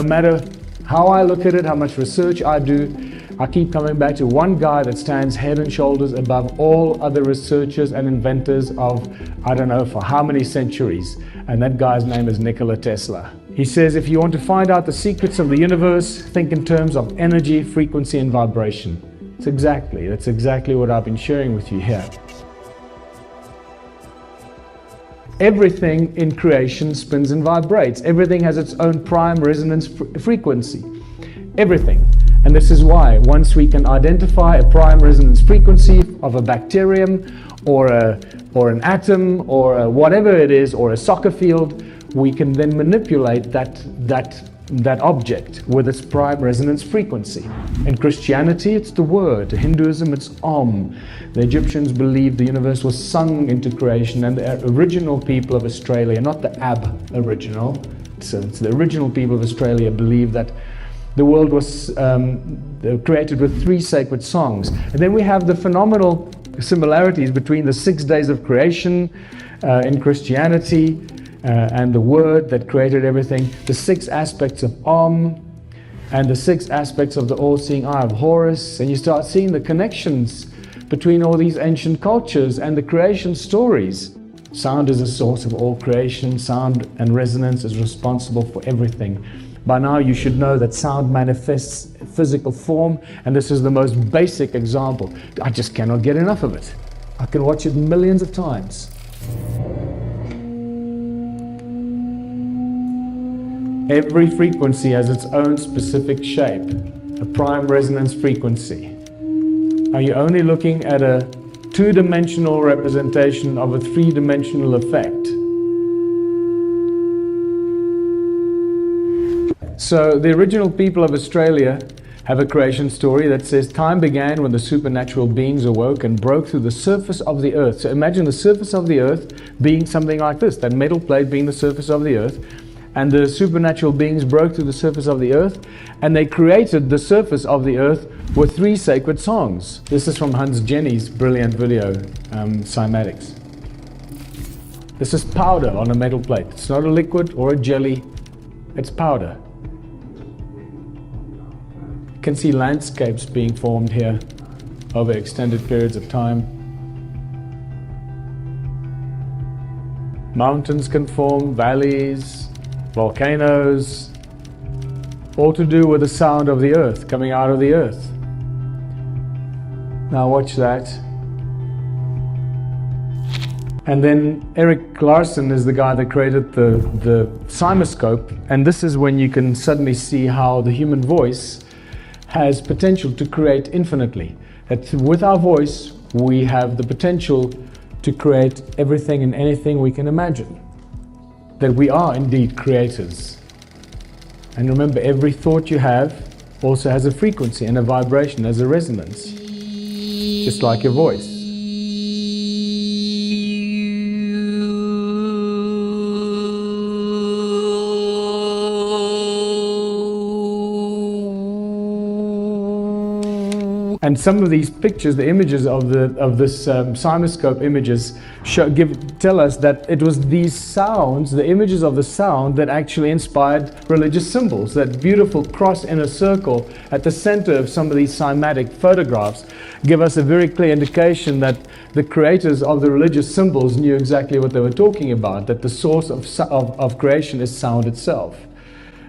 matter how I look at it, how much research I do, I keep coming back to one guy that stands head and shoulders above all other researchers and inventors of, I don't know, for how many centuries. And that guy's name is Nikola Tesla. He says, if you want to find out the secrets of the universe, think in terms of energy, frequency, and vibration. That's exactly what I've been sharing with you here. Everything in creation spins and vibrates. Everything has its own prime resonance frequency. Everything. And this is why, once we can identify a prime resonance frequency of a bacterium or an atom or whatever it is, or a soccer field, we can then manipulate that object with its prime resonance frequency. In Christianity, it's the word. In Hinduism, it's Om. The Egyptians believed the universe was sung into creation, and the original people of Australia, not the Aboriginal, so it's the original people of Australia believed that the world was created with 3 sacred songs. And then we have the phenomenal similarities between the 6 days of creation in Christianity and the word that created everything, the 6 aspects of Om, and the 6 aspects of the all-seeing eye of Horus, and you start seeing the connections between all these ancient cultures and the creation stories. Sound is a source of all creation. Sound and resonance is responsible for everything. By now you should know that sound manifests physical form, and this is the most basic example. I just cannot get enough of it. I can watch it millions of times. Every frequency has its own specific shape, a prime resonance frequency. Are you only looking at a 2-dimensional representation of a 3-dimensional effect? So the original people of Australia have a creation story that says time began when the supernatural beings awoke and broke through the surface of the earth. So imagine the surface of the earth being something like this, that metal plate being the surface of the earth. And the supernatural beings broke through the surface of the earth, and they created the surface of the earth with 3 sacred songs. This is from Hans Jenny's brilliant video, Cymatics. This is powder on a metal plate. It's not a liquid or a jelly, it's powder. You can see landscapes being formed here over extended periods of time. Mountains can form, valleys, volcanoes, all to do with the sound of the earth, coming out of the earth. Now watch that. And then Erik Larson is the guy that created the CymaScope, and this is when you can suddenly see how the human voice has potential to create infinitely. That with our voice, we have the potential to create everything and anything we can imagine. That we are indeed creators. And remember, every thought you have also has a frequency and a vibration, has a resonance, just like your voice. And some of these pictures, the images of this CymaScope images, tell us that it was these sounds, the images of the sound, that actually inspired religious symbols. That beautiful cross in a circle at the center of some of these cymatic photographs give us a very clear indication that the creators of the religious symbols knew exactly what they were talking about, that the source of creation is sound itself.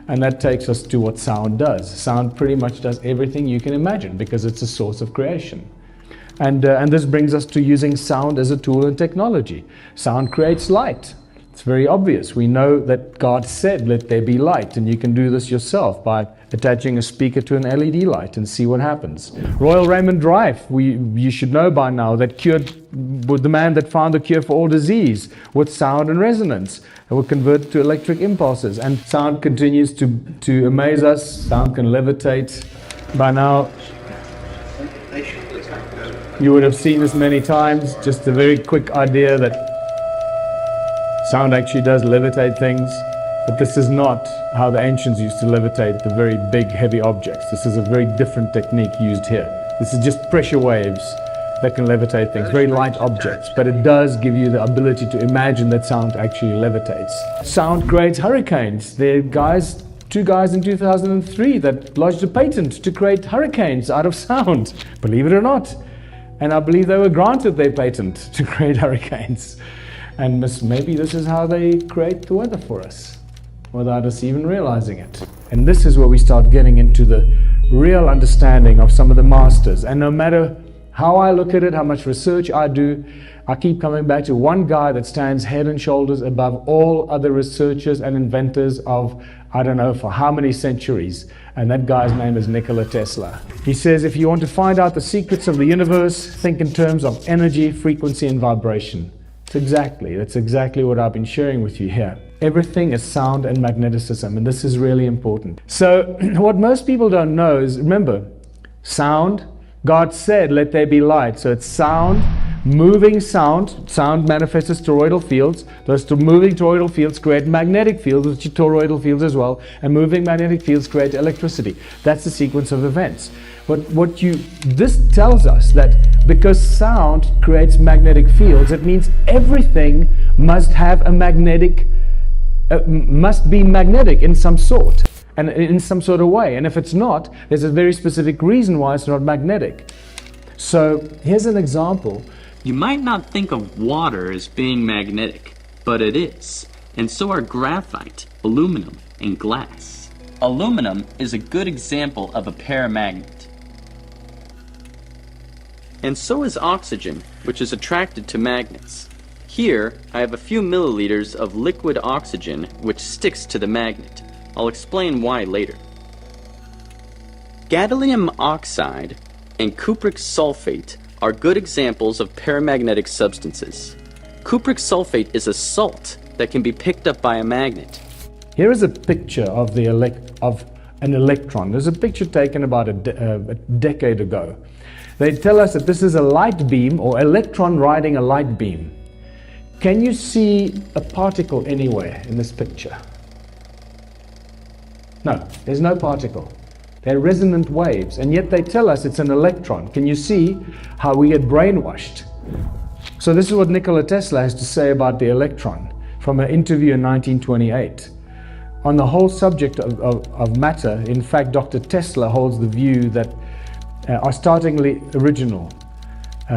And that takes us to what sound does. Sound pretty much does everything you can imagine because it's a source of creation. And this brings us to using sound as a tool in technology. Sound creates light. It's very obvious. We know that God said, let there be light, and you can do this yourself by attaching a speaker to an LED light and see what happens. Royal Raymond Rife, you should know by now, that cured the man that found the cure for all disease with sound and resonance. It will convert to electric impulses, and sound continues to amaze us. Sound can levitate. By now, you would have seen this many times. Just a very quick idea that sound actually does levitate things, but this is not how the ancients used to levitate the very big, heavy objects. This is a very different technique used here. This is just pressure waves that can levitate things, very light objects, but it does give you the ability to imagine that sound actually levitates. Sound creates hurricanes. There are guys two guys in 2003 that lodged a patent to create hurricanes out of sound, believe it or not. And I believe they were granted their patent to create hurricanes. And maybe this is how they create the weather for us, without us even realizing it. And this is where we start getting into the real understanding of some of the masters. And no matter how I look at it, how much research I do, I keep coming back to one guy that stands head and shoulders above all other researchers and inventors of, I don't know, for how many centuries. And that guy's name is Nikola Tesla. He says, if you want to find out the secrets of the universe, think in terms of energy, frequency, and vibration. That's exactly what I've been sharing with you here. Everything is sound and magneticism, and this is really important. So what most people don't know is, remember, sound, God said, let there be light. So it's sound, moving sound. Sound manifests as toroidal fields. Those moving toroidal fields create magnetic fields, which are toroidal fields as well. And moving magnetic fields create electricity. That's the sequence of events. But this tells us that because sound creates magnetic fields, it means everything must have a must be magnetic in some sort. And in some sort of way. And if it's not, there's a very specific reason why it's not magnetic. So here's an example. You might not think of water as being magnetic, but it is. And so are graphite, aluminum, and glass. Aluminum is a good example of a paramagnet. And so is oxygen, which is attracted to magnets. Here, I have a few milliliters of liquid oxygen, which sticks to the magnet. I'll explain why later. Gadolinium oxide and cupric sulfate are good examples of paramagnetic substances. Cupric sulfate is a salt that can be picked up by a magnet. Here is a picture of an electron. There's a picture taken about a decade ago. They tell us that this is a light beam or electron riding a light beam. Can you see a particle anywhere in this picture? No, there's no particle. They're resonant waves, and yet they tell us it's an electron. Can you see how we get brainwashed? So this is what Nikola Tesla has to say about the electron from an interview in 1928. On the whole subject of matter, in fact, Dr. Tesla holds the view that are startlingly original.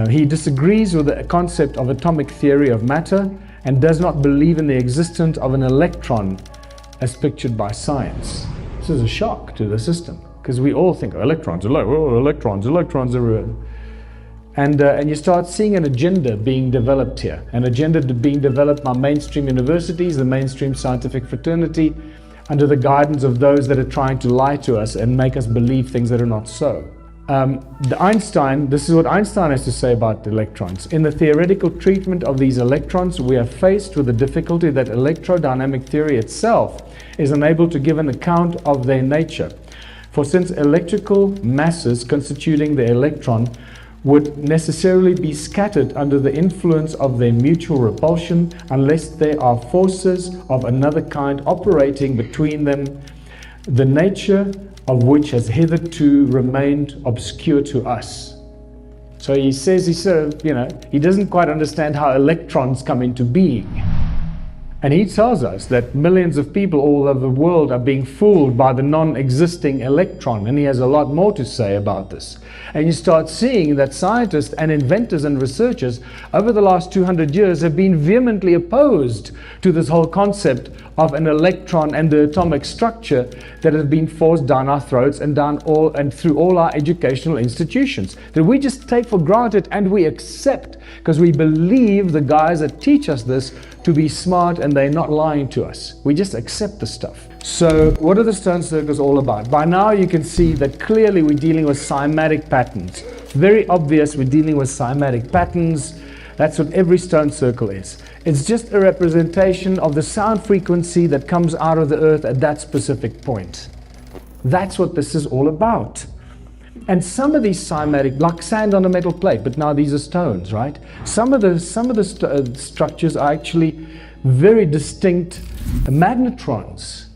He disagrees with the concept of atomic theory of matter and does not believe in the existence of an electron as pictured by science. This is a shock to the system because we all think electrons are real. And you start seeing an agenda being developed here, an agenda being developed by mainstream universities, the mainstream scientific fraternity, under the guidance of those that are trying to lie to us and make us believe things that are not so. This is what Einstein has to say about the electrons. In the theoretical treatment of these electrons, we are faced with the difficulty that electrodynamic theory itself is unable to give an account of their nature. For since electrical masses constituting the electron would necessarily be scattered under the influence of their mutual repulsion unless there are forces of another kind operating between them, the nature of which has hitherto remained obscure to us. So he says he doesn't quite understand how electrons come into being. And he tells us that millions of people all over the world are being fooled by the non-existing electron, and he has a lot more to say about this. And you start seeing that scientists and inventors and researchers over the last 200 years have been vehemently opposed to this whole concept of an electron and the atomic structure that has been forced down our throats and through all our educational institutions, that we just take for granted and we accept because we believe the guys that teach us this to be smart and they're not lying to us. We just accept the stuff. So what are the stone circles all about? By now you can see that clearly we're dealing with cymatic patterns. It's very obvious we're dealing with cymatic patterns. That's what every stone circle is. It's just a representation of the sound frequency that comes out of the earth at that specific point. That's what this is all about. And some of these cymatic, like sand on a metal plate, but now these are stones, right? Some of the structures are actually very distinct magnetrons.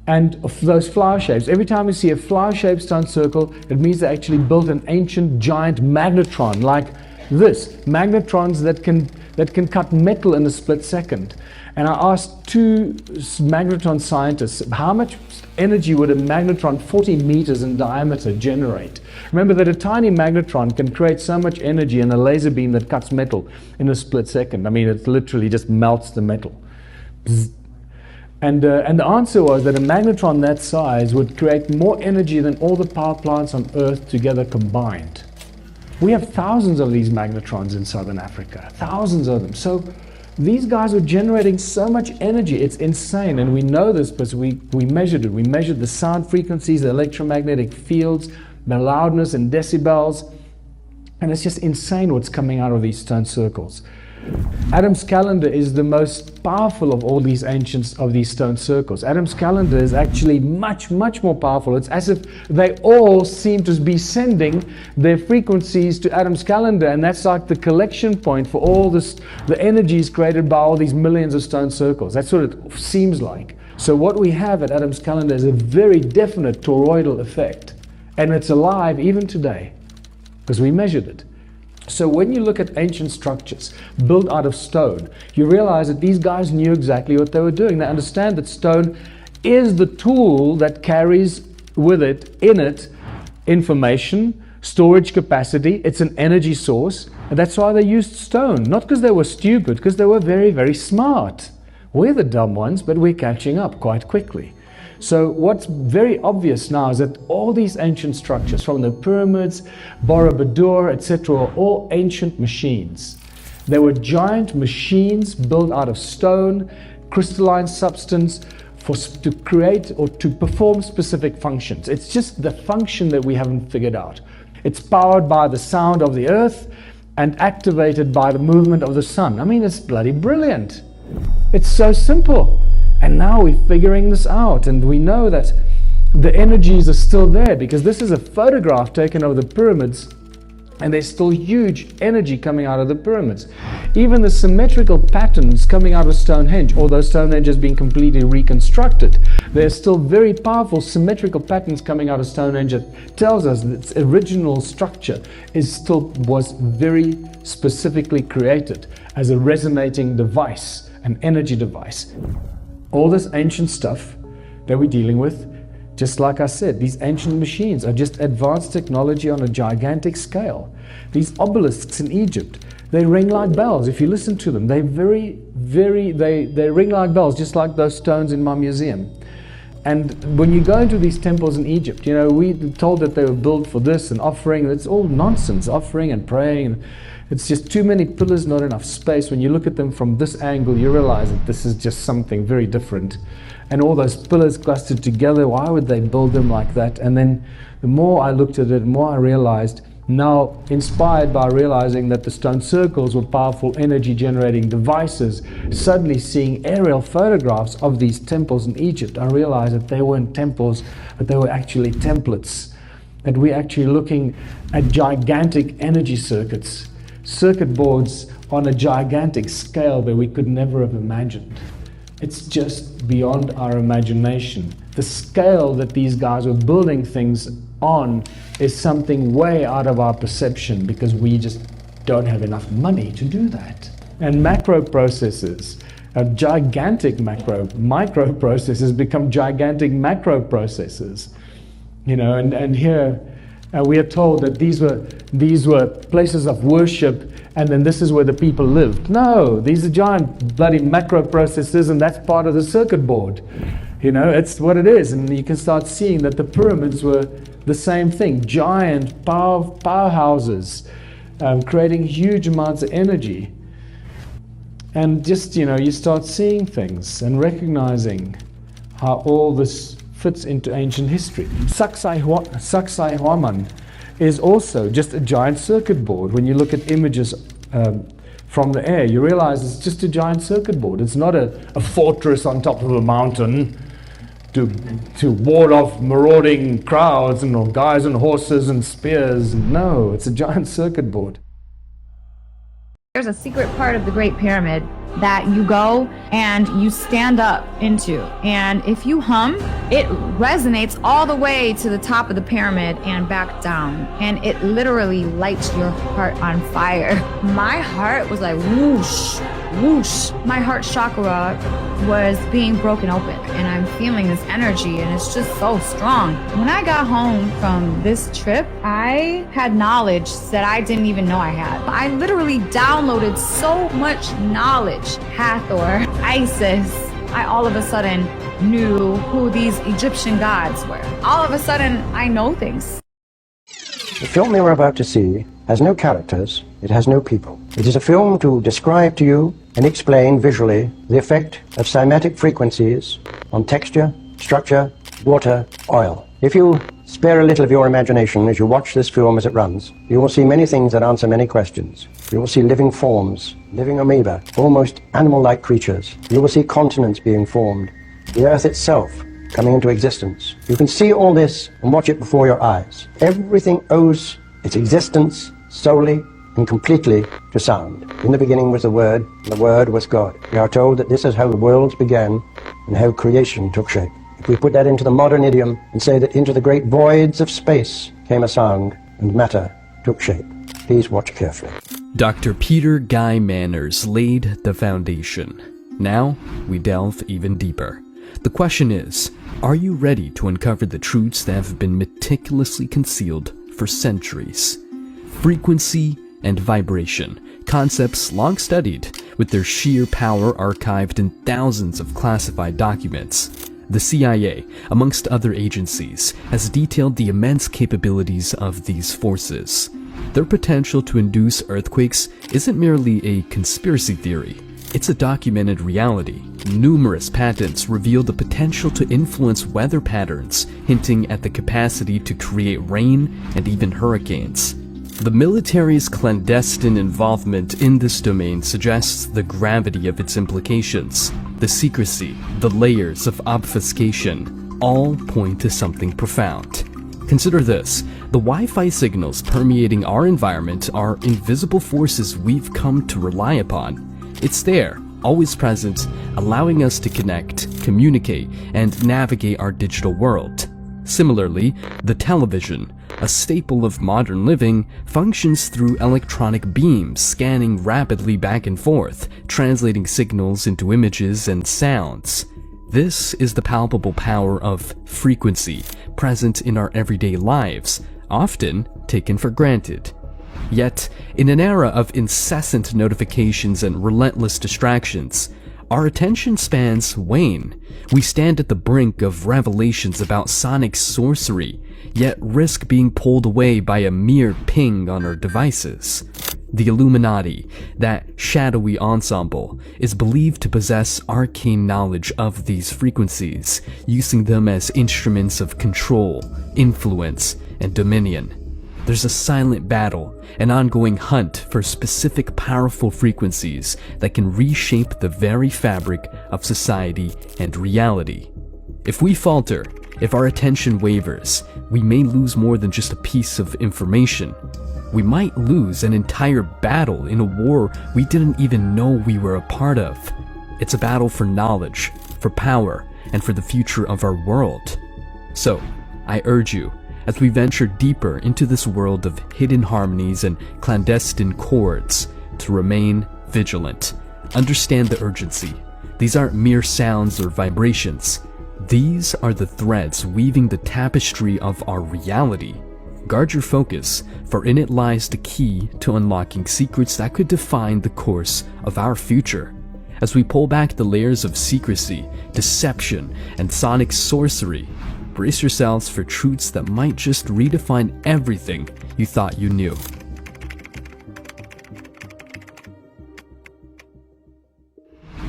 And of those flower shapes, every time you see a flower-shaped stone circle, it means they actually built an ancient giant magnetron like this. Magnetrons that can that can cut metal in a split second. And I asked two magnetron scientists, how much energy would a magnetron 40 meters in diameter generate? Remember that a tiny magnetron can create so much energy in a laser beam that cuts metal in a split second. I mean, it literally just melts the metal. Bzz. And the answer was that a magnetron that size would create more energy than all the power plants on Earth together combined. We have thousands of these magnetrons in southern Africa, thousands of them. So these guys are generating so much energy, it's insane. And we know this because we measured it. We measured the sound frequencies, the electromagnetic fields, the loudness in decibels. And it's just insane what's coming out of these stone circles. Adam's calendar is the most powerful of all these ancients of these stone circles. Adam's calendar is actually much, much more powerful. It's as if they all seem to be sending their frequencies to Adam's calendar, and that's like the collection point for all this, the energies created by all these millions of stone circles. That's what it seems like. So what we have at Adam's calendar is a very definite toroidal effect, and it's alive even today because we measured it. So when you look at ancient structures built out of stone, you realize that these guys knew exactly what they were doing. They understand that stone is the tool that carries with it, in it, information, storage capacity. It's an energy source. And that's why they used stone. Not because they were stupid, because they were very, very smart. We're the dumb ones, but we're catching up quite quickly. So what's very obvious now is that all these ancient structures, from the pyramids, Borobudur, etc., are all ancient machines. They were giant machines built out of stone, crystalline substance, to create or to perform specific functions. It's just the function that we haven't figured out. It's powered by the sound of the earth and activated by the movement of the sun. I mean, it's bloody brilliant. It's so simple. And now we're figuring this out, and we know that the energies are still there because this is a photograph taken of the pyramids, and there's still huge energy coming out of the pyramids. Even the symmetrical patterns coming out of Stonehenge, although Stonehenge has been completely reconstructed, there's still very powerful symmetrical patterns coming out of Stonehenge that tells us that its original structure was very specifically created as a resonating device, an energy device. All this ancient stuff that we're dealing with, just like I said, these ancient machines are just advanced technology on a gigantic scale. These obelisks in Egypt, they ring like bells. If you listen to them, they ring like bells, just like those stones in my museum. And when you go into these temples in Egypt, you know, we're told that they were built for this and offering. It's all nonsense, offering and praying. It's just too many pillars, not enough space. When you look at them from this angle, you realize that this is just something very different. And all those pillars clustered together, why would they build them like that? And then the more I looked at it, the more I realized, now inspired by realizing that the stone circles were powerful energy generating devices, suddenly seeing aerial photographs of these temples in Egypt, I realized that they weren't temples, but they were actually templates. That we're actually looking at gigantic energy circuits, circuit boards on a gigantic scale that we could never have imagined. It's just beyond our imagination. The scale that these guys were building things on is something way out of our perception because we just don't have enough money to do that. And macro processors, gigantic microprocessors become gigantic macro processors. You know, and here we are told that these were places of worship, and then this is where the people lived. No, these are giant bloody macro processors, and that's part of the circuit board. You know, it's what it is, and you can start seeing that the pyramids were the same thing, giant powerhouses, creating huge amounts of energy. And just, you know, you start seeing things and recognizing how all this fits into ancient history. Sacsayhuaman is also just a giant circuit board. When you look at images from the air, you realize it's just a giant circuit board. It's not a fortress on top of a mountain to ward off marauding crowds and guys on horses and spears. No, it's a giant circuit board. There's a secret part of the Great Pyramid that you go and you stand up into. And if you hum, it resonates all the way to the top of the pyramid and back down. And it literally lights your heart on fire. My heart was like whoosh, whoosh. My heart chakra was being broken open, and I'm feeling this energy, and it's just so strong. When I got home from this trip, I had knowledge that I didn't even know I had. I literally downloaded so much knowledge. Hathor, Isis. I all of a sudden knew who these Egyptian gods were. All of a sudden, I know things. The film you are about to see has no characters, it has no people. It is a film to describe to you and explain visually the effect of cymatic frequencies on texture, structure, water, oil. If you spare a little of your imagination as you watch this film as it runs, you will see many things that answer many questions. You will see living forms, living amoeba, almost animal-like creatures. You will see continents being formed, the Earth itself coming into existence. You can see all this and watch it before your eyes. Everything owes its existence solely and completely to sound. In the beginning was the Word, and the Word was God. We are told that this is how the worlds began and how creation took shape. If we put that into the modern idiom and say that into the great voids of space came a sound and matter took shape, please watch carefully. Dr. Peter Guy Manners laid the foundation. Now we delve even deeper. The question is, are you ready to uncover the truths that have been meticulously concealed for centuries? Frequency and vibration, concepts long studied, with their sheer power archived in thousands of classified documents. The CIA, amongst other agencies, has detailed the immense capabilities of these forces. Their potential to induce earthquakes isn't merely a conspiracy theory. It's a documented reality. Numerous patents reveal the potential to influence weather patterns, hinting at the capacity to create rain and even hurricanes. The military's clandestine involvement in this domain suggests the gravity of its implications. The secrecy, the layers of obfuscation, all point to something profound. Consider this: the Wi-Fi signals permeating our environment are invisible forces we've come to rely upon. It's there, always present, allowing us to connect, communicate, and navigate our digital world. Similarly, the television, a staple of modern living, functions through electronic beams scanning rapidly back and forth, translating signals into images and sounds. This is the palpable power of frequency, present in our everyday lives, often taken for granted. Yet, in an era of incessant notifications and relentless distractions, our attention spans wane. We stand at the brink of revelations about sonic sorcery, yet risk being pulled away by a mere ping on our devices. The Illuminati, that shadowy ensemble, is believed to possess arcane knowledge of these frequencies, using them as instruments of control, influence, and dominion. There's a silent battle, an ongoing hunt for specific powerful frequencies that can reshape the very fabric of society and reality. If we falter, if our attention wavers, we may lose more than just a piece of information. We might lose an entire battle in a war we didn't even know we were a part of. It's a battle for knowledge, for power, and for the future of our world. So, I urge you, as we venture deeper into this world of hidden harmonies and clandestine chords, to remain vigilant. Understand the urgency. These aren't mere sounds or vibrations. These are the threads weaving the tapestry of our reality. Guard your focus, for in it lies the key to unlocking secrets that could define the course of our future. As we pull back the layers of secrecy, deception, and sonic sorcery, brace yourselves for truths that might just redefine everything you thought you knew.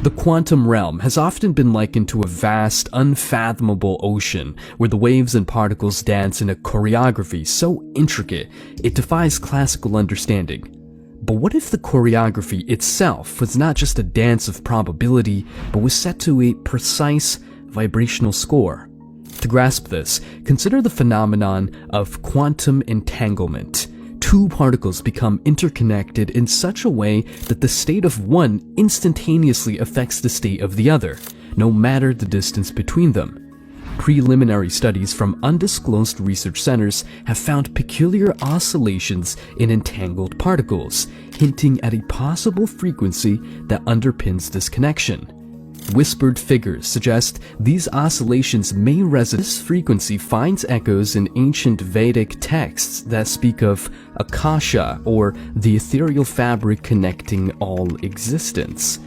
The quantum realm has often been likened to a vast, unfathomable ocean where the waves and particles dance in a choreography so intricate it defies classical understanding. But what if the choreography itself was not just a dance of probability, but was set to a precise vibrational score? To grasp this, consider the phenomenon of quantum entanglement. Two two particles become interconnected in such a way that the state of one instantaneously affects the state of the other, no matter the distance between them. Preliminary studies from undisclosed research centers have found peculiar oscillations in entangled particles, hinting at a possible frequency that underpins this connection. Whispered figures suggest these oscillations may resonate. This frequency finds echoes in ancient Vedic texts that speak of Akasha, or the ethereal fabric connecting all existence.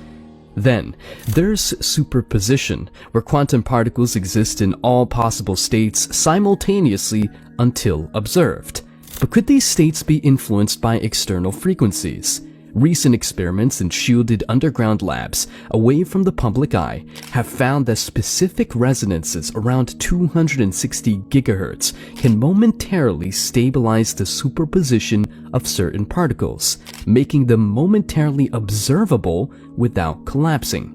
Then, there's superposition, where quantum particles exist in all possible states simultaneously until observed. But could these states be influenced by external frequencies? Recent experiments in shielded underground labs away from the public eye have found that specific resonances around 260 gigahertz can momentarily stabilize the superposition of certain particles, making them momentarily observable without collapsing.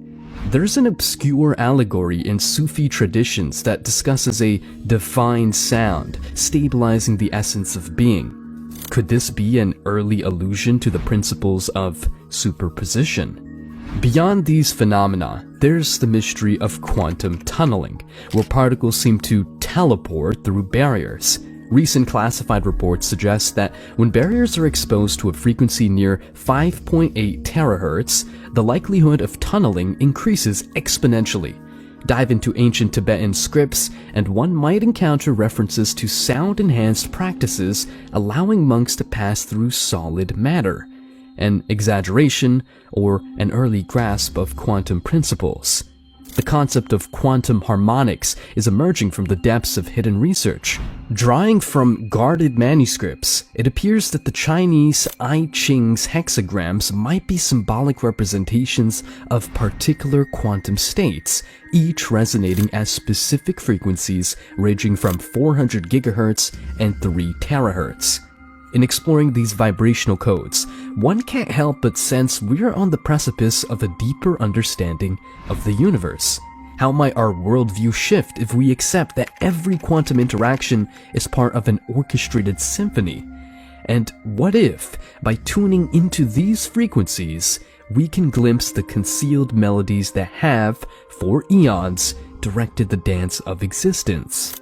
There's an obscure allegory in Sufi traditions that discusses a divine sound stabilizing the essence of being. Could this be an early allusion to the principles of superposition? Beyond these phenomena, there's the mystery of quantum tunneling, where particles seem to teleport through barriers. Recent classified reports suggest that when barriers are exposed to a frequency near 5.8 terahertz, the likelihood of tunneling increases exponentially. Dive into ancient Tibetan scripts, and one might encounter references to sound-enhanced practices allowing monks to pass through solid matter, an exaggeration or an early grasp of quantum principles. The concept of quantum harmonics is emerging from the depths of hidden research. Drawing from guarded manuscripts, it appears that the Chinese I Ching's hexagrams might be symbolic representations of particular quantum states, each resonating at specific frequencies ranging from 400 gigahertz and 3 terahertz. In exploring these vibrational codes, one can't help but sense we're on the precipice of a deeper understanding of the universe. How might our worldview shift if we accept that every quantum interaction is part of an orchestrated symphony? And what if, by tuning into these frequencies, we can glimpse the concealed melodies that have, for eons, directed the dance of existence?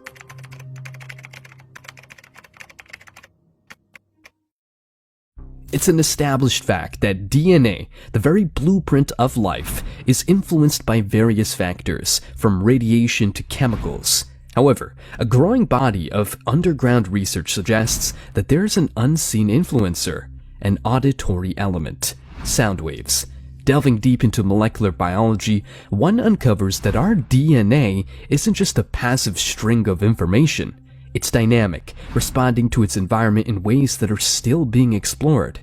It's an established fact that DNA, the very blueprint of life, is influenced by various factors, from radiation to chemicals. However, a growing body of underground research suggests that there's an unseen influencer, an auditory element, sound waves. Delving deep into molecular biology, one uncovers that our DNA isn't just a passive string of information. It's dynamic, responding to its environment in ways that are still being explored.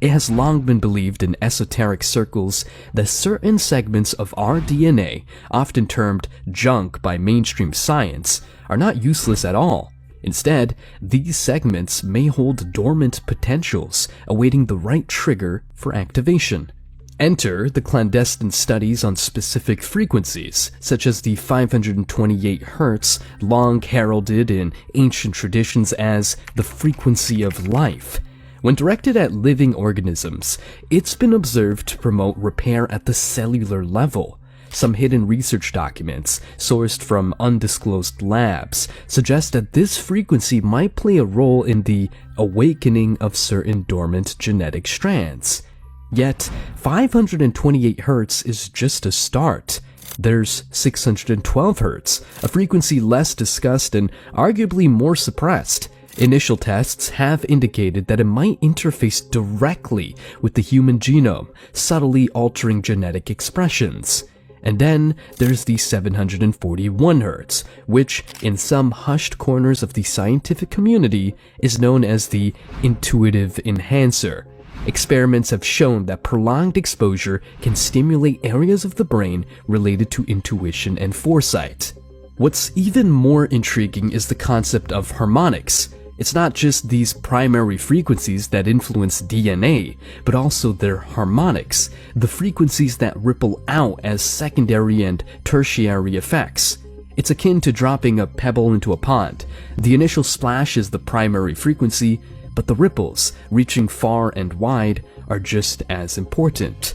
It has long been believed in esoteric circles that certain segments of our DNA, often termed junk by mainstream science, are not useless at all. Instead, these segments may hold dormant potentials, awaiting the right trigger for activation. Enter the clandestine studies on specific frequencies, such as the 528 Hz, long heralded in ancient traditions as the frequency of life. When directed at living organisms, it's been observed to promote repair at the cellular level. Some hidden research documents, sourced from undisclosed labs, suggest that this frequency might play a role in the awakening of certain dormant genetic strands. Yet, 528 Hz is just a start. There's 612 Hz, a frequency less discussed and arguably more suppressed. Initial tests have indicated that it might interface directly with the human genome, subtly altering genetic expressions. And then there's the 741 Hz, which, in some hushed corners of the scientific community, is known as the intuitive enhancer. Experiments have shown that prolonged exposure can stimulate areas of the brain related to intuition and foresight. What's even more intriguing is the concept of harmonics. It's not just these primary frequencies that influence DNA, but also their harmonics, the frequencies that ripple out as secondary and tertiary effects. It's akin to dropping a pebble into a pond. The initial splash is the primary frequency, but the ripples, reaching far and wide, are just as important.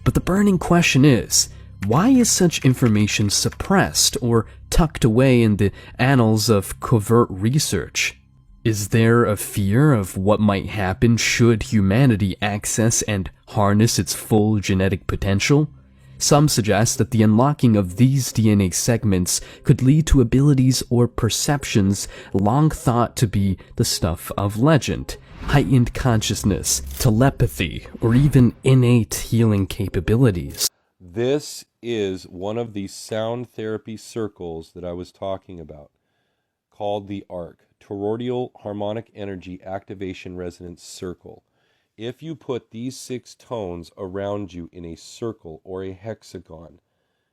But the burning question is, why is such information suppressed or tucked away in the annals of covert research? Is there a fear of what might happen should humanity access and harness its full genetic potential? Some suggest that the unlocking of these DNA segments could lead to abilities or perceptions long thought to be the stuff of legend, heightened consciousness, telepathy, or even innate healing capabilities. This is one of the sound therapy circles that I was talking about, called the ARC, Toroidal Harmonic Energy Activation Resonance Circle. If you put these 6 tones around you in a circle or a hexagon,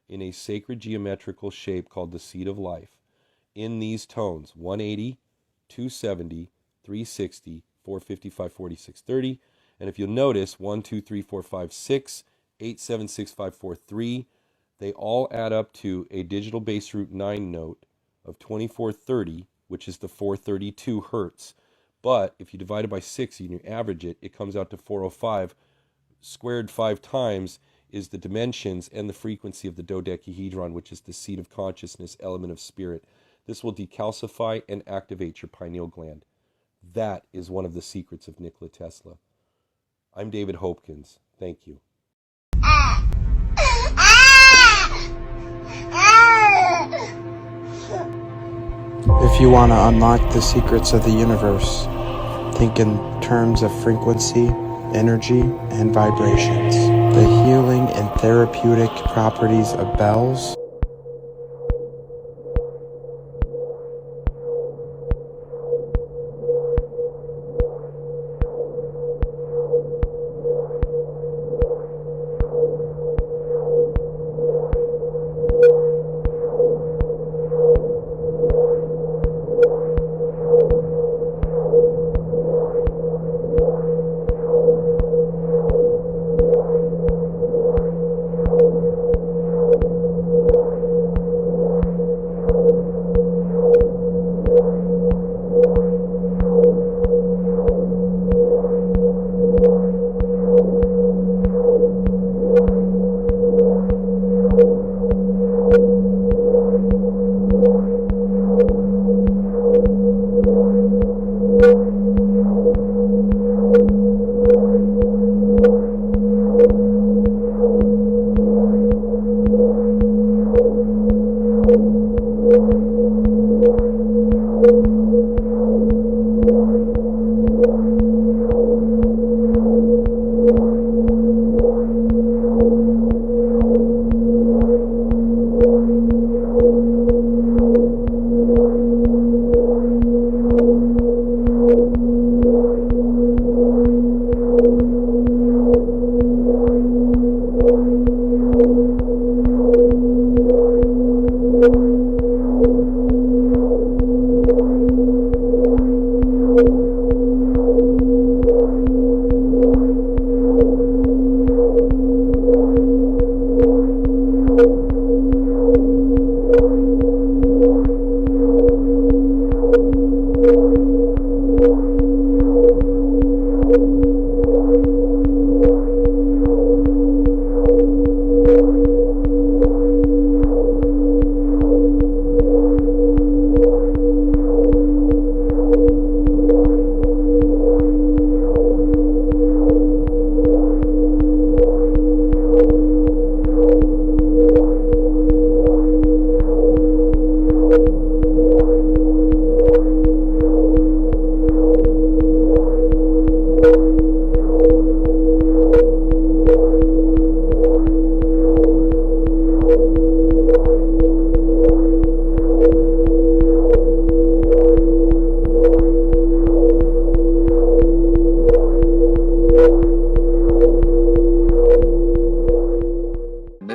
in a sacred geometrical shape called the seed of life, in these tones, 180, 270, 360, 455, 46, 30, and if you'll notice, 1, 2, 3, 4, 5, 6, 8, 7, 6, 5, 4, 3, they all add up to a digital bass root 9 note of 2430, which is the 432 hertz. But if you divide it by 6 and you average it, it comes out to 405. Squared 5 times is the dimensions and the frequency of the dodecahedron, which is the seat of consciousness, element of spirit. This will decalcify and activate your pineal gland. That is one of the secrets of Nikola Tesla. I'm David Hopkins. Thank you. If you want to unlock the secrets of the universe, think in terms of frequency, energy, and vibrations. The healing and therapeutic properties of bells,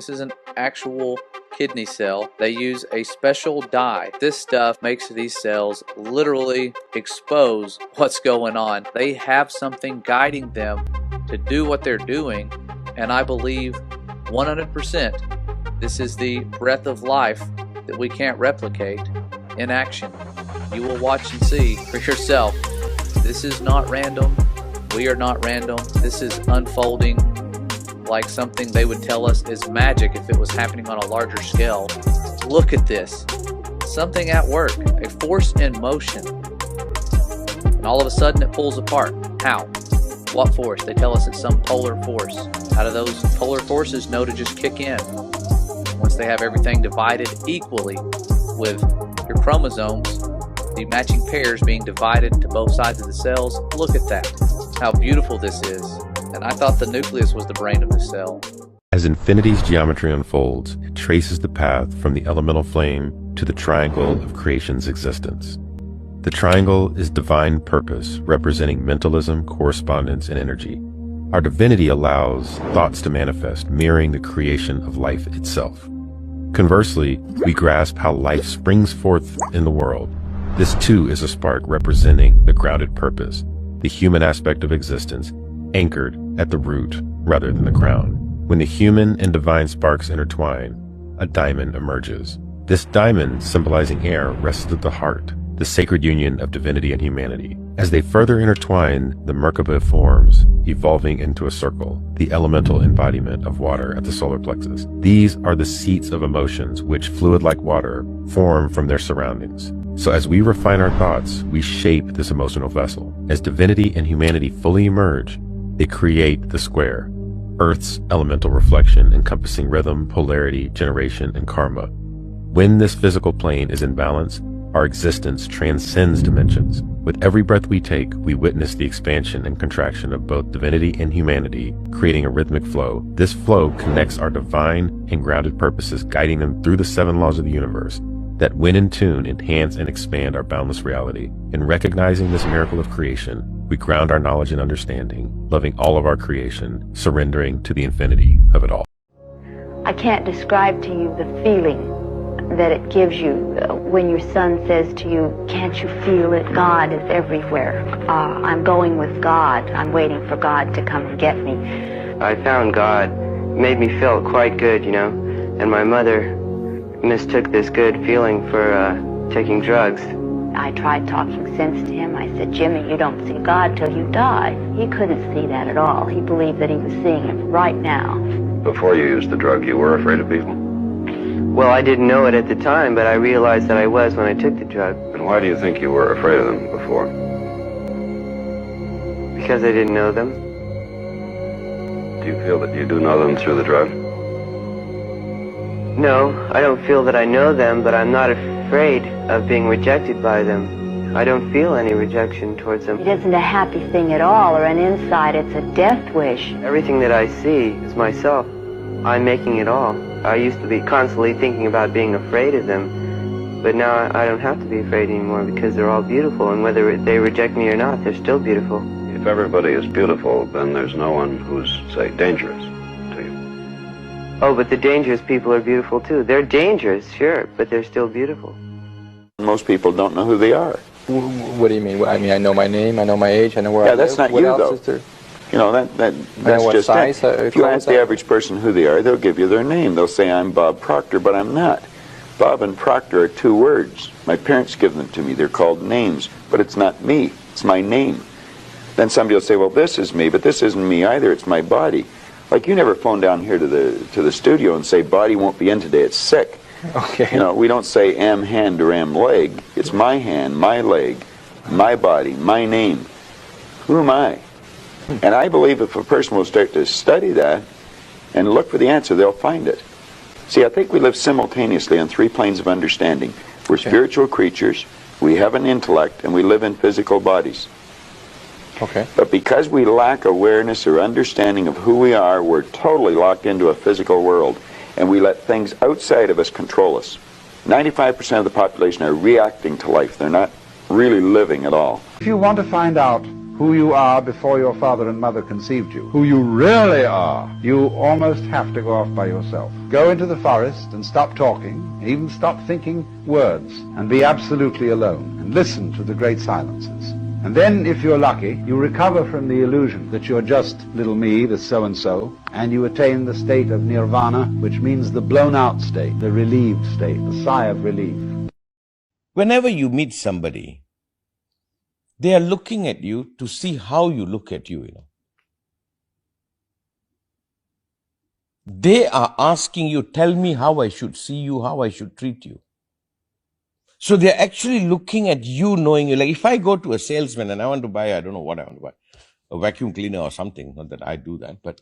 This is an actual kidney cell. They use a special dye. This stuff makes these cells literally expose what's going on. They have something guiding them to do what they're doing, and I believe 100% this is the breath of life that we can't replicate in action. You will watch and see for yourself. This is not random. We are not random. This is unfolding like something they would tell us is magic if it was happening on a larger scale. Look at this. Something at work, a force in motion. And all of a sudden it pulls apart. How? What force? They tell us it's some polar force. How do those polar forces know to just kick in? Once they have everything divided equally with your chromosomes, the matching pairs being divided to both sides of the cells. Look at that. How beautiful this is. And I thought the nucleus was the brain of the cell. As infinity's geometry unfolds, it traces the path from the elemental flame to the triangle of creation's existence. The triangle is divine purpose, representing mentalism, correspondence, and energy. Our divinity allows thoughts to manifest, mirroring the creation of life itself. Conversely, we grasp how life springs forth in the world. This too is a spark representing the grounded purpose, the human aspect of existence, anchored at the root rather than the crown. When the human and divine sparks intertwine, a diamond emerges. This diamond, symbolizing air, rests at the heart, the sacred union of divinity and humanity. As they further intertwine, the Merkaba forms, evolving into a circle, the elemental embodiment of water at the solar plexus. These are the seats of emotions which, fluid like water, form from their surroundings. So as we refine our thoughts, we shape this emotional vessel. As divinity and humanity fully emerge, they create the square, Earth's elemental reflection encompassing rhythm, polarity, generation, and karma. When this physical plane is in balance, our existence transcends dimensions. With every breath we take, we witness the expansion and contraction of both divinity and humanity, creating a rhythmic flow. This flow connects our divine and grounded purposes, guiding them through the 7 laws of the universe that, when in tune, enhance and expand our boundless reality. In recognizing this miracle of creation, we ground our knowledge and understanding, loving all of our creation, surrendering to the infinity of it all. I can't describe to you the feeling that it gives you when your son says to you, "Can't you feel it? God is everywhere. I'm going with God. I'm waiting for God to come and get me." I found God. It made me feel quite good, you know, and my mother mistook this good feeling for taking drugs. I tried talking sense to him. I said, "Jimmy, you don't see God till you die." He couldn't see that at all. He believed that he was seeing him right now. Before you used the drug, you were afraid of people? Well, I didn't know it at the time, but I realized that I was when I took the drug. And why do you think you were afraid of them before? Because I didn't know them. Do you feel that you do know them through the drug? No, I don't feel that I know them, but I'm not afraid of being rejected by them. I don't feel any rejection towards them. It isn't a happy thing at all or an insight, it's a death wish. Everything that I see is myself. I'm making it all. I used to be constantly thinking about being afraid of them, but now I don't have to be afraid anymore because they're all beautiful, and whether they reject me or not, they're still beautiful. If everybody is beautiful, then there's no one who's, say, dangerous to you. Oh, but the dangerous people are beautiful too. They're dangerous, sure, but they're still beautiful. Most people don't know who they are. What do you mean? I mean, I know my name, I know my age, I know where I live. Yeah, that's not what you, else though. Is there? You know, that's what just size, it. If you ask the average person who they are, they'll give you their name. They'll say, "I'm Bob Proctor," but I'm not. Bob and Proctor are 2 words. My parents give them to me. They're called names, but it's not me. It's my name. Then somebody will say, "Well, this is me," but this isn't me either. It's my body. Like, you never phone down here to the studio and say, "Body won't be in today. It's sick." Okay. You know, we don't say "am hand" or "am leg." It's my hand, my leg, my body, my name. Who am I? And I believe if a person will start to study that and look for the answer, they'll find it. See, I think we live simultaneously on 3 planes of understanding. We're spiritual creatures, we have an intellect, and we live in physical bodies. Okay. But because we lack awareness or understanding of who we are, we're totally locked into a physical world, and we let things outside of us control us. 95% of the population are reacting to life. They're not really living at all. If you want to find out who you are before your father and mother conceived you, who you really are, you almost have to go off by yourself. Go into the forest and stop talking, even stop thinking words, and be absolutely alone, and listen to the great silences. And then, if you're lucky, you recover from the illusion that you're just little me, the so-and-so, and you attain the state of nirvana, which means the blown-out state, the relieved state, the sigh of relief. Whenever you meet somebody, They are looking at you to see how you look at you, They are asking you, tell me how I should see you, how I should treat you. So they're actually looking at you, knowing you. Like if I go to a salesman and I want to buy, I don't know what I want to buy, a vacuum cleaner or something, not that I do that, but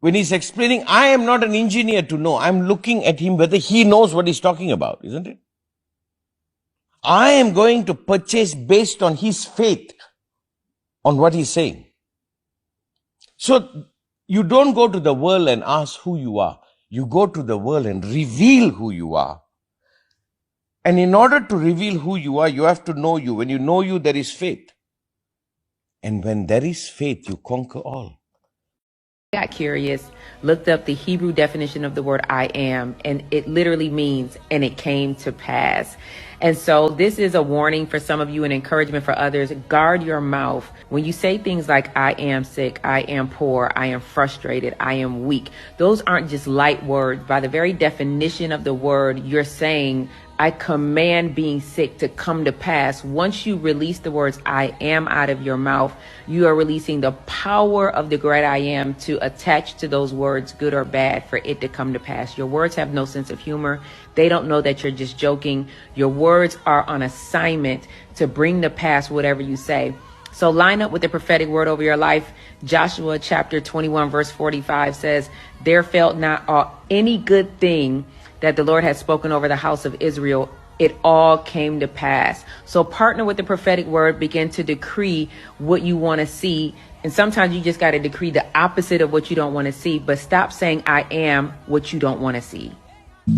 when he's explaining, I am not an engineer to know. I'm looking at him whether he knows what he's talking about, isn't it? I am going to purchase based on his faith on what he's saying. So you don't go to the world and ask who you are. You go to the world and reveal who you are. And in order to reveal who you are, you have to know you. When you know you, there is faith. And when there is faith, you conquer all. Got curious, looked up the Hebrew definition of the word I am, and it literally means, and it came to pass. And so this is a warning for some of you and encouragement for others. Guard your mouth. When you say things like, I am sick, I am poor, I am frustrated, I am weak, those aren't just light words. By the very definition of the word, you're saying, I command being sick to come to pass. Once you release the words I am out of your mouth, you are releasing the power of the great I am to attach to those words, good or bad, for it to come to pass. Your words have no sense of humor. They don't know that you're just joking. Your words are on assignment to bring to pass whatever you say. So line up with the prophetic word over your life. Joshua chapter 21 verse 45 says, there felt not any good thing that the Lord had spoken over the house of Israel. It all came to pass. So partner with the prophetic word, begin to decree what you want to see. And sometimes you just got to decree the opposite of what you don't want to see, but stop saying I am what you don't want to see.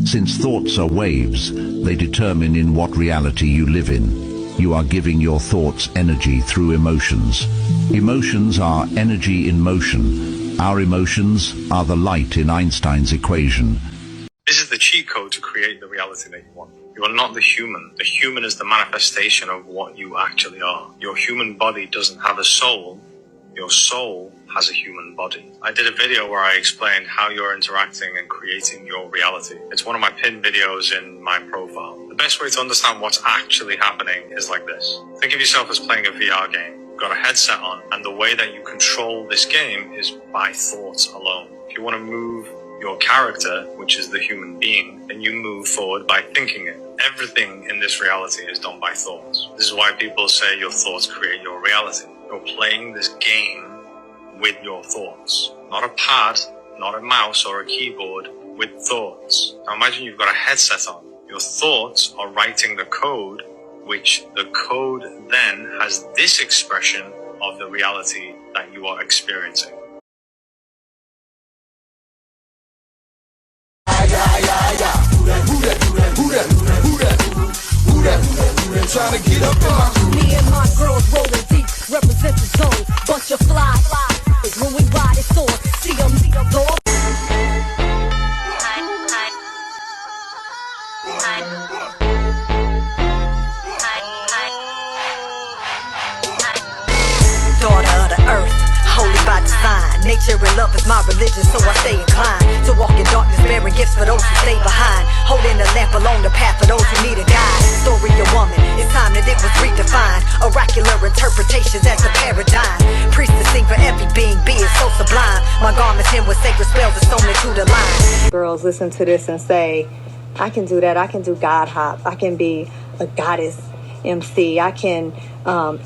Since thoughts are waves, they determine in what reality you live in. You are giving your thoughts energy through emotions. Emotions are energy in motion. Our emotions are the light in Einstein's equation. This is the cheat code to create the reality that you want. You are not the human. The human is the manifestation of what you actually are. Your human body doesn't have a soul. Your soul has a human body. I did a video where I explained how you're interacting and creating your reality. It's one of my pinned videos in my profile. The best way to understand what's actually happening is like this. Think of yourself as playing a VR game. You've got a headset on, and the way that you control this game is by thoughts alone. If you want to move your character, which is the human being, then you move forward by thinking it. Everything in this reality is done by thoughts. This is why people say your thoughts create your reality. You're playing this game with your thoughts. Not a pad, not a mouse or a keyboard, with thoughts. Now imagine you've got a headset on. Your thoughts are writing the code, which the code then has this expression of the reality that you are experiencing. Trying to get up in my me and my girls rolling deep, represent the zone, bunch of fly. When we ride it's on, see them go up. Daughter of the earth, holy by design. Nature and love is my religion, so I stay inclined to walk in darkness, bearing gifts for those who stay behind. Holding the lamp along the path for those who need a guide. Story of woman, it's time that it was redefined. Oracular interpretations as a paradigm. Priestess sing for every being so sublime. My garments hymn with sacred spells are sewn into the line. Girls listen to this and say, I can do that. I can do God hop. I can be a goddess MC. I can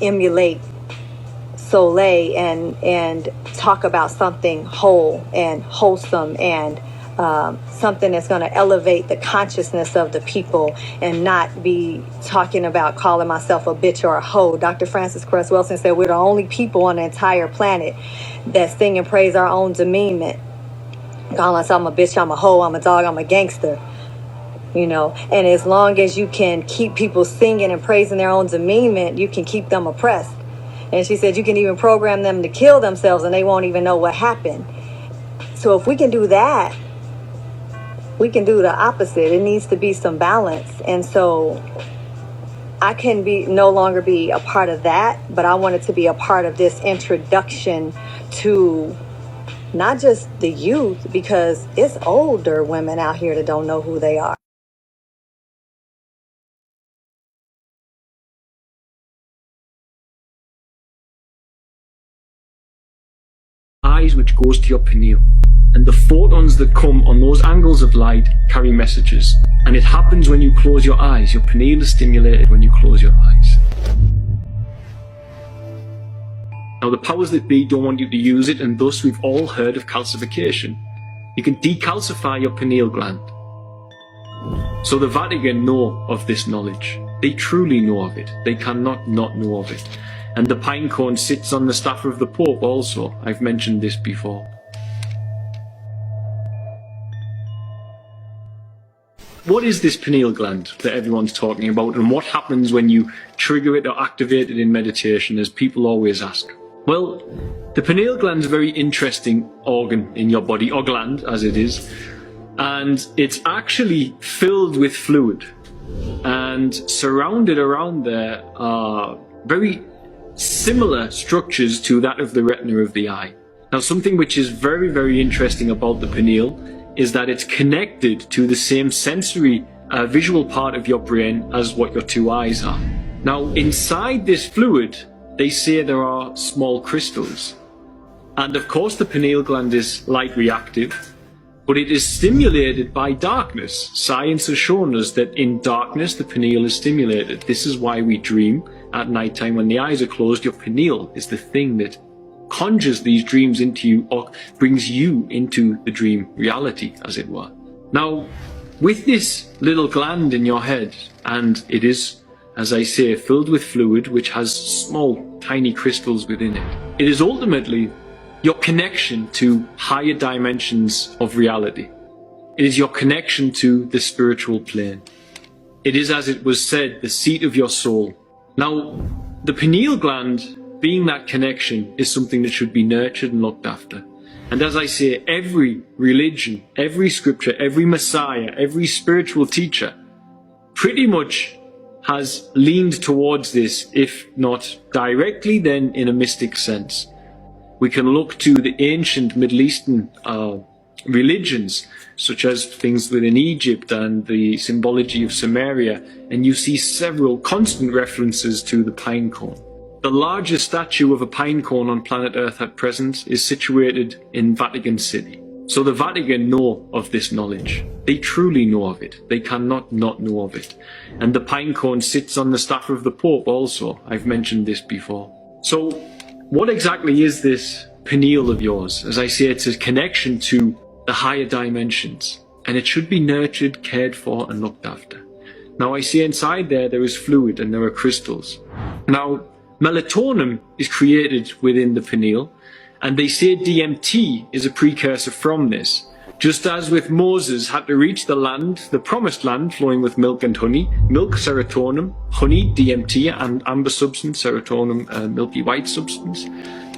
emulate Soleil and talk about something whole and wholesome and something that's going to elevate the consciousness of the people and not be talking about calling myself a bitch or a hoe. Dr. Francis Cress Wilson said we're the only people on the entire planet that sing and praise our own demeanment. Calling us, I'm a bitch, I'm a hoe, I'm a dog, I'm a gangster. You know, and as long as you can keep people singing and praising their own demeanment, you can keep them oppressed. And she said you can even program them to kill themselves and they won't even know what happened. So if we can do that, we can do the opposite. It needs to be some balance. And so I can no longer be a part of that, but I wanted to be a part of this introduction to not just the youth, because it's older women out here that don't know who they are. eyes which goes to your pineal. And the photons that come on those angles of light carry messages. And it happens when you close your eyes. Your pineal is stimulated when you close your eyes. Now the powers that be don't want you to use it, and thus we've all heard of calcification. You can decalcify your pineal gland. So the Vatican know of this knowledge. They truly know of it. They cannot not know of it. And the pine cone sits on the staff of the Pope also. I've mentioned this before. What is this pineal gland that everyone's talking about, and what happens when you trigger it or activate it in meditation, as people always ask? Well, the pineal gland is a very interesting organ in your body, or gland as it is, and it's actually filled with fluid, and surrounded around there are very similar structures to that of the retina of the eye. Now, something which is very, very interesting about the pineal is that it's connected to the same sensory visual part of your brain as what your two eyes are. Now, inside this fluid, they say there are small crystals. And of course, the pineal gland is light reactive, but it is stimulated by darkness. Science has shown us that in darkness, the pineal is stimulated. This is why we dream at night time when the eyes are closed. Your pineal is the thing that conjures these dreams into you, or brings you into the dream reality, as it were. Now, with this little gland in your head, and it is, as I say, filled with fluid which has small, tiny crystals within it, it is ultimately your connection to higher dimensions of reality. It is your connection to the spiritual plane. It is, as it was said, the seat of your soul. Now, the pineal gland, being that connection, is something that should be nurtured and looked after. And as I say, every religion, every scripture, every messiah, every spiritual teacher pretty much has leaned towards this, if not directly, then in a mystic sense. We can look to the ancient Middle Eastern religions, such as things within Egypt and the symbology of Samaria, and you see several constant references to the pine cone. The largest statue of a pine cone on planet Earth at present is situated in Vatican City. So the Vatican know of this knowledge. They truly know of it. They cannot not know of it. And the pine cone sits on the staff of the Pope also. I've mentioned this before. So what exactly is this pineal of yours? As I say, it's a connection to the higher dimensions, and it should be nurtured, cared for, and looked after. Now, I see inside there is fluid and there are crystals. Now, melatonin is created within the pineal, and they say DMT is a precursor from this. Just as with Moses had to reach the land, the promised land, flowing with milk and honey, milk, serotonin, honey, DMT, and amber substance, serotonin, milky white substance.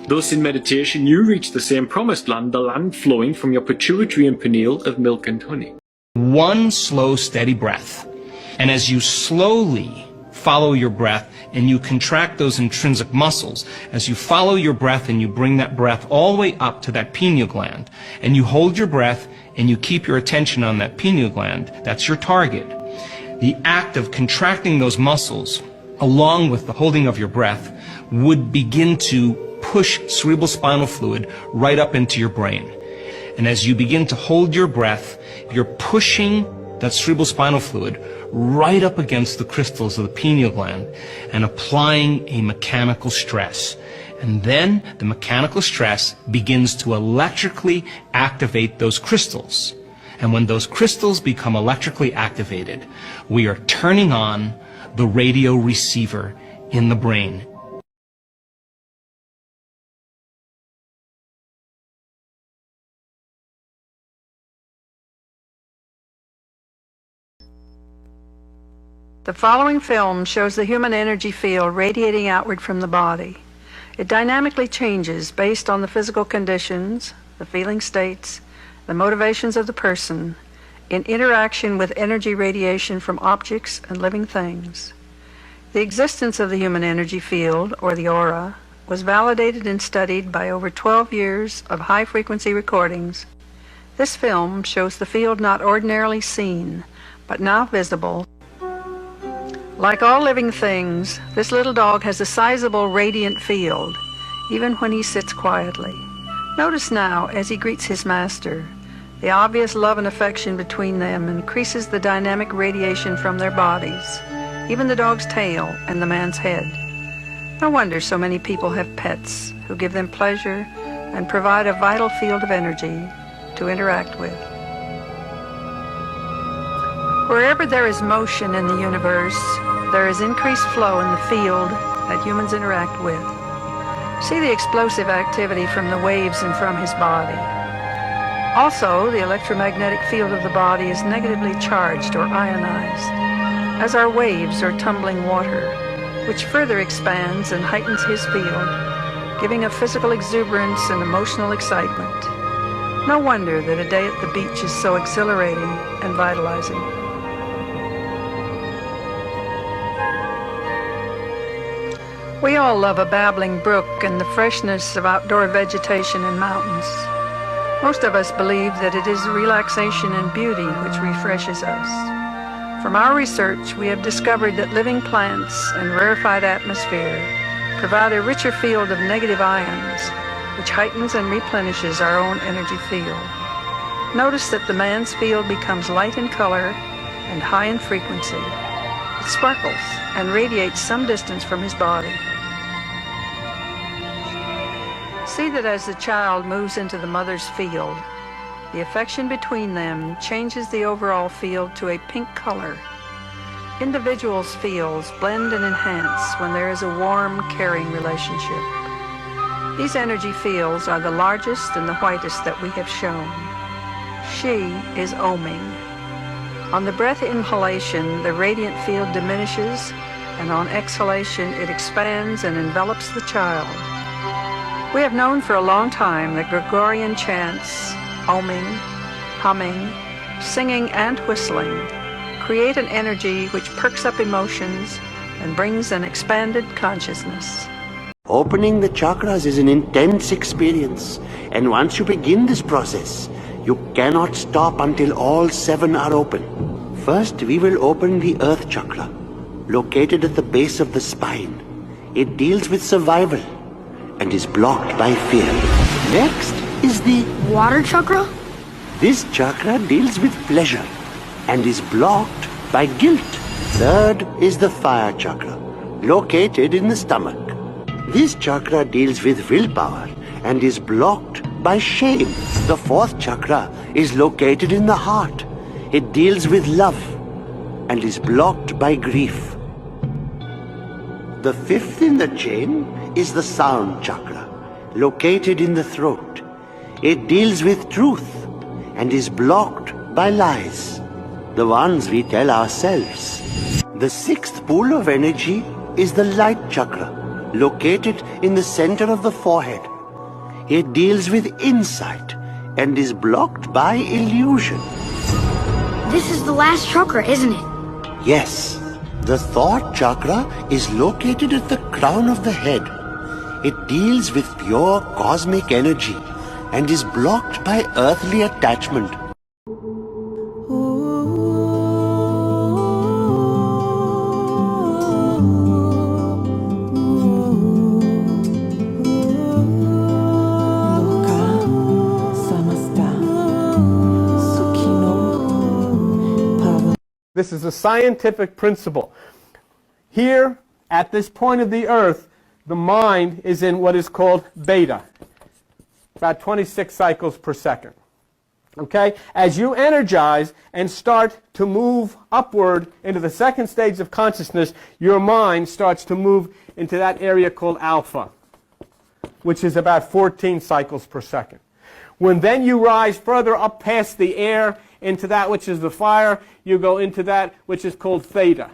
Thus in meditation, you reach the same promised land, the land flowing from your pituitary and pineal of milk and honey. One slow, steady breath. And as you slowly follow your breath and you contract those intrinsic muscles, as you follow your breath and you bring that breath all the way up to that pineal gland, and you hold your breath and you keep your attention on that pineal gland, that's your target. The act of contracting those muscles, along with the holding of your breath, would begin to push cerebral spinal fluid right up into your brain. And as you begin to hold your breath, you're pushing that cerebral spinal fluid right up against the crystals of the pineal gland and applying a mechanical stress. And then the mechanical stress begins to electrically activate those crystals. And when those crystals become electrically activated, we are turning on the radio receiver in the brain. The following film shows the human energy field radiating outward from the body. It dynamically changes based on the physical conditions, the feeling states, the motivations of the person, in interaction with energy radiation from objects and living things. The existence of the human energy field, or the aura, was validated and studied by over 12 years of high-frequency recordings. This film shows the field not ordinarily seen, but now visible. Like all living things, this little dog has a sizable radiant field, even when he sits quietly. Notice now, as he greets his master, the obvious love and affection between them increases the dynamic radiation from their bodies, even the dog's tail and the man's head. No wonder so many people have pets who give them pleasure and provide a vital field of energy to interact with. Wherever there is motion in the universe, there is increased flow in the field that humans interact with. See the explosive activity from the waves and from his body. Also, the electromagnetic field of the body is negatively charged or ionized, as are waves or tumbling water, which further expands and heightens his field, giving a physical exuberance and emotional excitement. No wonder that a day at the beach is so exhilarating and vitalizing. We all love a babbling brook and the freshness of outdoor vegetation in mountains. Most of us believe that it is relaxation and beauty which refreshes us. From our research, we have discovered that living plants and rarefied atmosphere provide a richer field of negative ions, which heightens and replenishes our own energy field. Notice that the man's field becomes light in color and high in frequency. It sparkles and radiates some distance from his body. See that as the child moves into the mother's field, the affection between them changes the overall field to a pink color. Individuals' fields blend and enhance when there is a warm, caring relationship. These energy fields are the largest and the whitest that we have shown. She is oming. On the breath inhalation, the radiant field diminishes, and on exhalation, it expands and envelops the child. We have known for a long time that Gregorian chants, oming, humming, singing, and whistling create an energy which perks up emotions and brings an expanded consciousness. Opening the chakras is an intense experience, and once you begin this process, you cannot stop until all 7 are open. First, we will open the Earth Chakra, located at the base of the spine. It deals with survival and is blocked by fear. Next is the Water Chakra. This chakra deals with pleasure and is blocked by guilt. Third is the Fire Chakra, located in the stomach. This chakra deals with willpower and is blocked by shame. The fourth chakra is located in the heart. It deals with love and is blocked by grief. The fifth in the chain is the Sound Chakra, located in the throat. It deals with truth and is blocked by lies, the ones we tell ourselves. The sixth pool of energy is the Light Chakra, located in the center of the forehead. It deals with insight and is blocked by illusion. This is the last chakra, isn't it? Yes. The Thought Chakra is located at the crown of the head. It deals with pure cosmic energy and is blocked by earthly attachment. This is a scientific principle. Here, at this point of the earth, the mind is in what is called beta, about 26 cycles per second. Okay? As you energize and start to move upward into the second stage of consciousness, your mind starts to move into that area called alpha, which is about 14 cycles per second. When then you rise further up past the air into that which is the fire, you go into that which is called theta,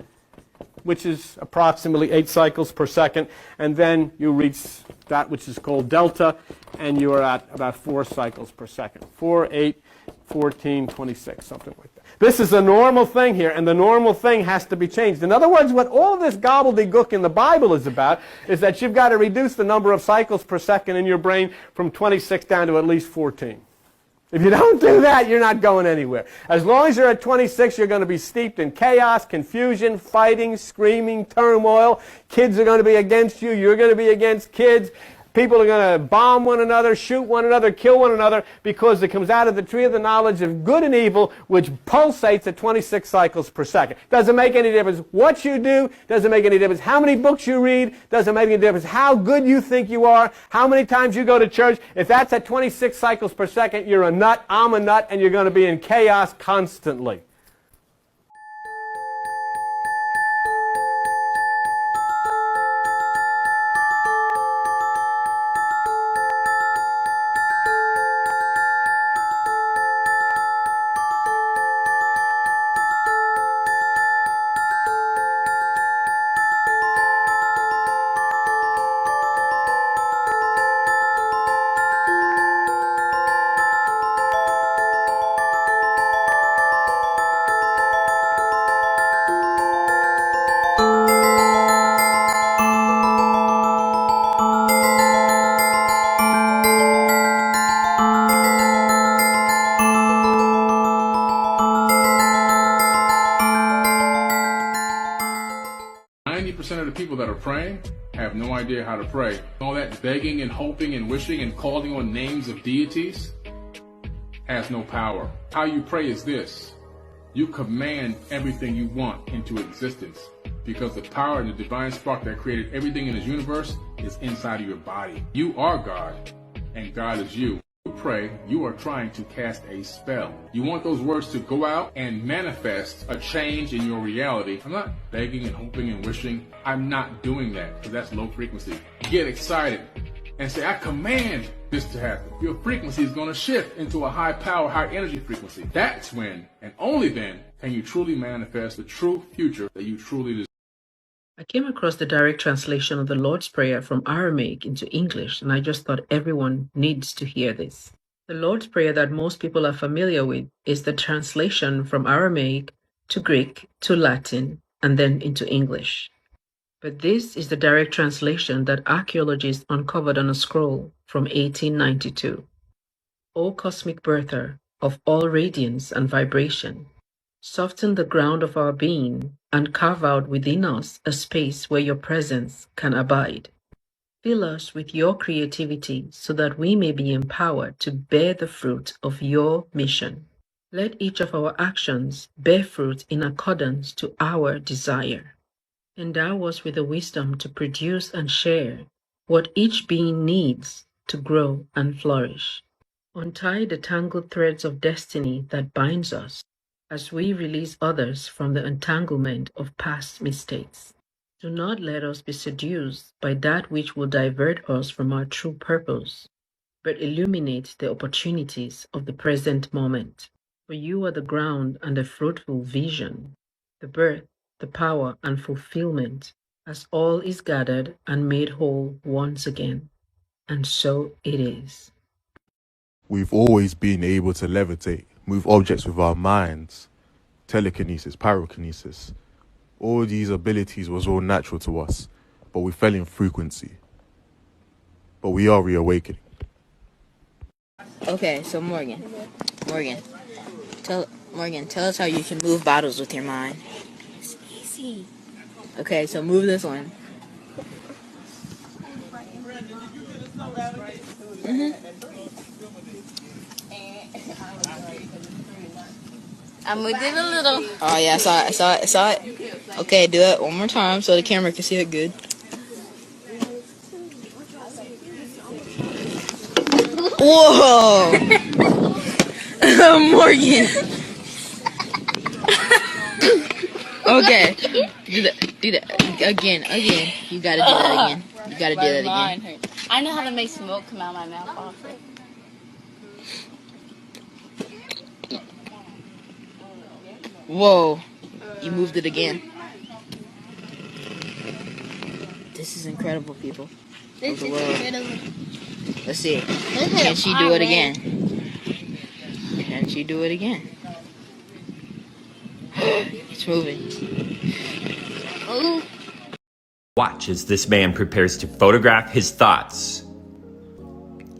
which is approximately 8 cycles per second, and then you reach that which is called delta, and you are at about 4 cycles per second. 4, 8, 14, 26, something like that. This is a normal thing here, and the normal thing has to be changed. In other words, what all of this gobbledygook in the Bible is about is that you've got to reduce the number of cycles per second in your brain from 26 down to at least 14. If you don't do that, you're not going anywhere. As long as you're at 26, you're going to be steeped in chaos, confusion, fighting, screaming, turmoil. Kids are going to be against you. You're going to be against kids. People are going to bomb one another, shoot one another, kill one another, because it comes out of the tree of the knowledge of good and evil, which pulsates at 26 cycles per second. Doesn't make any difference what you do. Doesn't make any difference how many books you read. Doesn't make any difference how good you think you are, how many times you go to church. If that's at 26 cycles per second, you're a nut, I'm a nut, and you're going to be in chaos constantly. Of the people that are praying have no idea how to pray. All that begging and hoping and wishing and calling on names of deities has no power. How you pray is this: you command everything you want into existence, because the power and the divine spark that created everything in this universe is inside of your body. You are God, and God is you. You pray, you are trying to cast a spell. You want those words to go out and manifest a change in your reality. I'm not begging and hoping and wishing. I'm not doing that, because that's low frequency. Get excited and say, I command this to happen. Your frequency is going to shift into a high power, high energy frequency. That's when, and only then, can you truly manifest the true future that you truly desire. I came across the direct translation of the Lord's Prayer from Aramaic into English, and I just thought everyone needs to hear this. The Lord's Prayer that most people are familiar with is the translation from Aramaic to Greek to Latin and then into English. But this is the direct translation that archaeologists uncovered on a scroll from 1892. O cosmic birther of all radiance and vibration, soften the ground of our being and carve out within us a space where your presence can abide. Fill us with your creativity so that we may be empowered to bear the fruit of your mission. Let each of our actions bear fruit in accordance to our desire. Endow us with the wisdom to produce and share what each being needs to grow and flourish. Untie the tangled threads of destiny that binds us as we release others from the entanglement of past mistakes. Do not let us be seduced by that which will divert us from our true purpose, but illuminate the opportunities of the present moment. For you are the ground and the fruitful vision, the birth, the power and fulfillment, as all is gathered and made whole once again. And so it is. We've always been able to levitate, move objects with our minds, telekinesis, pyrokinesis. All these abilities was all natural to us, but we fell in frequency. But we are reawakening. Okay, so Morgan, tell us how you can move bottles with your mind. It's easy. Okay, so move this one. I moved it a little. Oh yeah, I saw it. Okay, do it one more time so the camera can see it good. Whoa! Morgan. Okay, do that again. You gotta do that again. You gotta do that again. I know how to make smoke come out of my mouth off it. Whoa, you moved it again. This is incredible, people. This is incredible. Let's see. Can she do it again? Can she do it again? It's moving. Ooh. Watch as this man prepares to photograph his thoughts.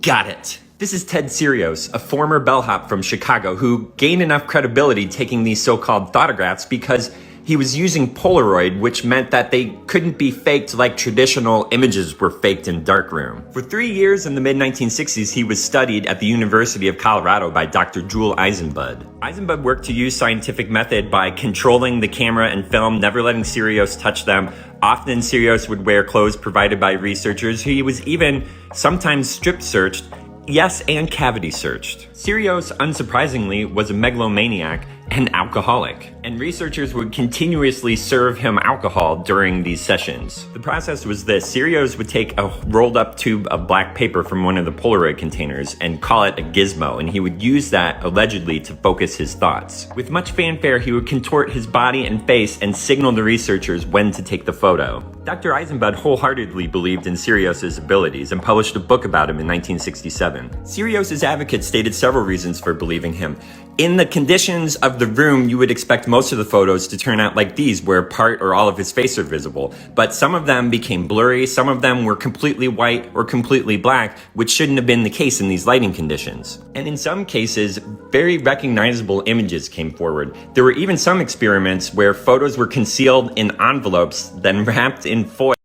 Got it. This is Ted Serios, a former bellhop from Chicago who gained enough credibility taking these so-called thoughtograpts because He was using Polaroid, which meant that they couldn't be faked like traditional images were faked in darkroom. For 3 years in the mid-1960s, he was studied at the University of Colorado by Dr. Jule Eisenbud. Eisenbud worked to use scientific method by controlling the camera and film, never letting Sirius touch them. Often Sirius would wear clothes provided by researchers. He was even sometimes strip searched, yes, and cavity searched. Sirius, unsurprisingly, was a megalomaniac and alcoholic, and researchers would continuously serve him alcohol during these sessions. The process was this: Sirius would take a rolled up tube of black paper from one of the Polaroid containers and call it a gizmo, and he would use that allegedly to focus his thoughts. With much fanfare, he would contort his body and face and signal the researchers when to take the photo. Dr. Eisenbud wholeheartedly believed in Sirius's abilities and published a book about him in 1967. Sirius's advocates stated several reasons for believing him. In the conditions of the room, you would expect most of the photos to turn out like these, where part or all of his face are visible. But some of them became blurry, some of them were completely white or completely black, which shouldn't have been the case in these lighting conditions. And in some cases, very recognizable images came forward. There were even some experiments where photos were concealed in envelopes, then wrapped in foil.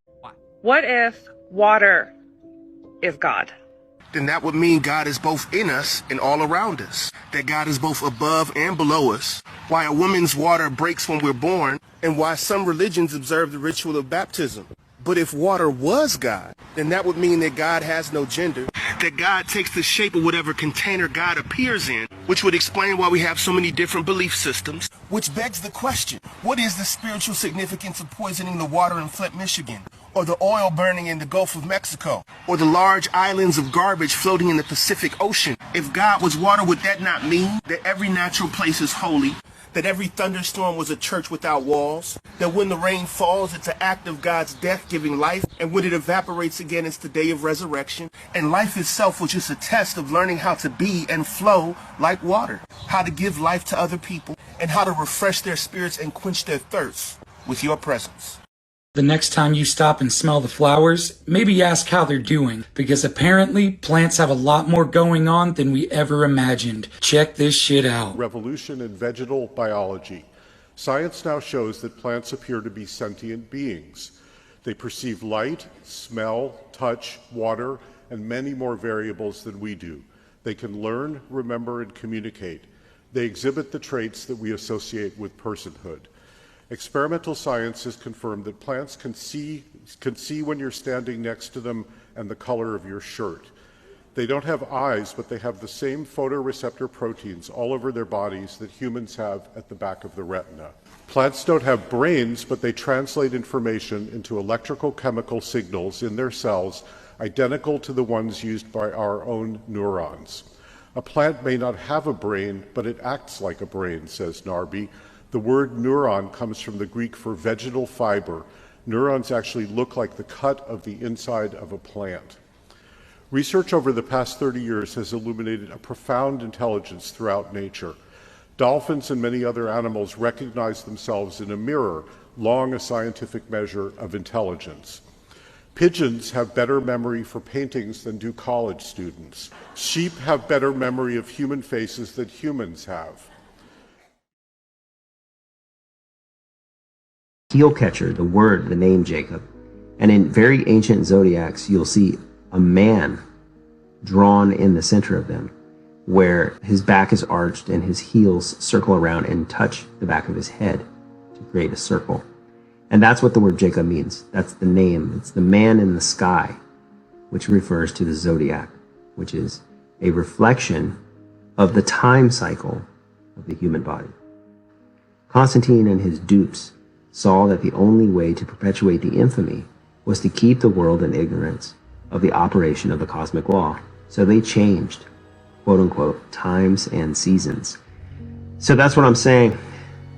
What if water is God? Then that would mean God is both in us and all around us. That God is both above and below us. Why a woman's water breaks when we're born, and why some religions observe the ritual of baptism. But if water was God, then that would mean that God has no gender, that God takes the shape of whatever container God appears in, which would explain why we have so many different belief systems. Which begs the question, what is the spiritual significance of poisoning the water in Flint, Michigan? Or the oil burning in the Gulf of Mexico? Or the large islands of garbage floating in the Pacific Ocean? If God was water, would that not mean that every natural place is holy? That every thunderstorm was a church without walls? That when the rain falls, it's an act of God's death giving life, and when it evaporates again, it's the day of resurrection? And life itself was just a test of learning how to be and flow like water, how to give life to other people, and how to refresh their spirits and quench their thirst with your presence. The next time you stop and smell the flowers, maybe ask how they're doing, because apparently plants have a lot more going on than we ever imagined. Check this shit out. Revolution in vegetal biology. Science now shows that plants appear to be sentient beings. They perceive light, smell, touch, water, and many more variables than we do. They can learn, remember, and communicate. They exhibit the traits that we associate with personhood. Experimental science has confirmed that plants can see when you're standing next to them and the color of your shirt. They don't have eyes, but they have the same photoreceptor proteins all over their bodies that humans have at the back of the retina. Plants don't have brains, but they translate information into electrical chemical signals in their cells identical to the ones used by our own neurons. A plant may not have a brain, but it acts like a brain, says Narby. The word neuron comes from the Greek for vegetal fiber. Neurons actually look like the cut of the inside of a plant. Research over the past 30 years has illuminated a profound intelligence throughout nature. Dolphins and many other animals recognize themselves in a mirror, long a scientific measure of intelligence. Pigeons have better memory for paintings than do college students. Sheep have better memory of human faces than humans have. Heel catcher, the word, the name Jacob. And in very ancient zodiacs, you'll see a man drawn in the center of them, where his back is arched and his heels circle around and touch the back of his head to create a circle. And that's what the word Jacob means. That's the name. It's the man in the sky, which refers to the zodiac, which is a reflection of the time cycle of the human body. Constantine and his dupes saw that the only way to perpetuate the infamy was to keep the world in ignorance of the operation of the cosmic law. So they changed, quote unquote, times and seasons. So that's what I'm saying.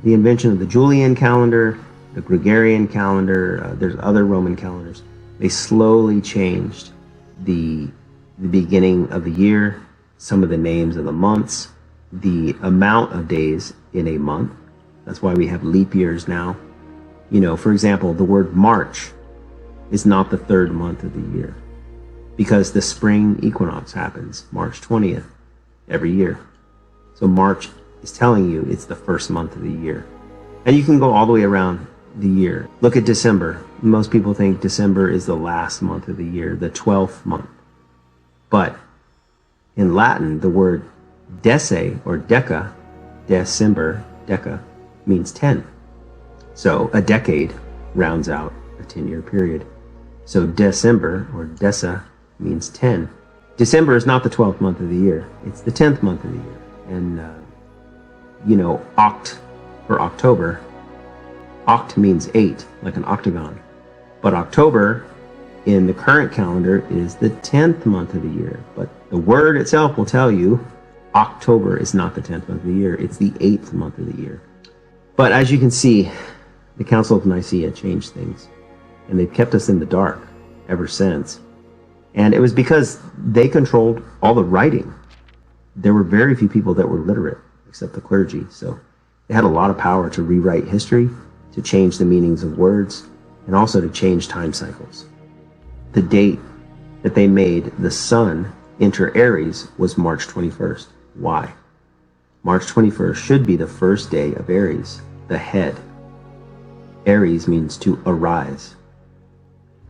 The invention of the Julian calendar, the Gregorian calendar, there's other Roman calendars. They slowly changed the beginning of the year, some of the names of the months, the amount of days in a month. That's why we have leap years now. You know, for example, the word March is not the third month of the year because the spring equinox happens March 20th every year. So March is telling you it's the first month of the year. And you can go all the way around the year. Look at December. Most people think December is the last month of the year, the 12th month. But in Latin, the word dece or deca, December, deca, means 10. So a decade rounds out a 10-year period. So December or desa means 10. December is not the 12th month of the year. It's the 10th month of the year. And, oct for October, oct means 8, like an octagon. But October in the current calendar is the 10th month of the year. But the word itself will tell you October is not the 10th month of the year. It's the 8th month of the year. But as you can see, the Council of Nicaea changed things. And they've kept us in the dark ever since. And it was because they controlled all the writing. There were very few people that were literate, except the clergy. So they had a lot of power to rewrite history, to change the meanings of words, and also to change time cycles. The date that they made the sun enter Aries was March 21st. Why? March 21st should be the first day of Aries, the head. Aries means to arise.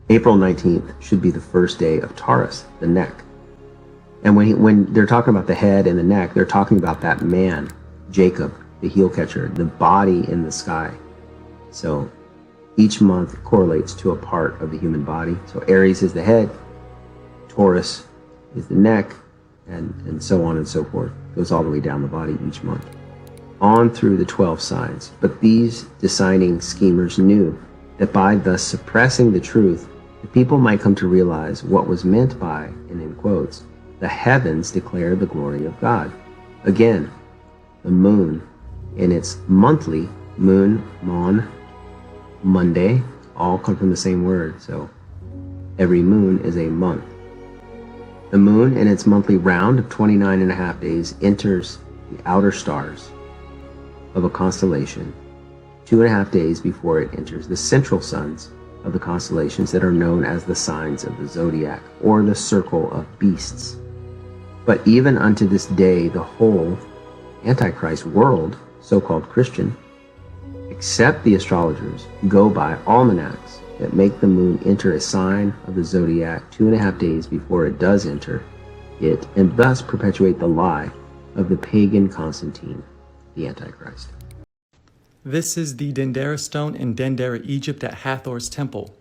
April 19th should be the first day of Taurus, the neck. And when they're talking about the head and the neck, they're talking about that man, Jacob, the heel catcher, the body in the sky. So each month correlates to a part of the human body. So Aries is the head, Taurus is the neck, and so on and so forth. Goes all the way down the body each month, on through the 12 signs. But these designing schemers knew that by thus suppressing the truth, the people might come to realize what was meant by, and in quotes, the heavens declare the glory of God. Again, the moon in its monthly moon, mon, Monday, all come from the same word. So every moon is a month. The moon in its monthly round of 29 and a half days enters the outer stars of a constellation 2.5 days before it enters the central suns of the constellations that are known as the signs of the zodiac, or the circle of beasts. But even unto this day, the whole Antichrist world, so-called Christian, except the astrologers, go by almanacs that make the moon enter a sign of the zodiac 2.5 days before it does enter it, and thus perpetuate the lie of the pagan Constantine, the Antichrist. This is the Dendera stone in Dendera, Egypt at Hathor's temple.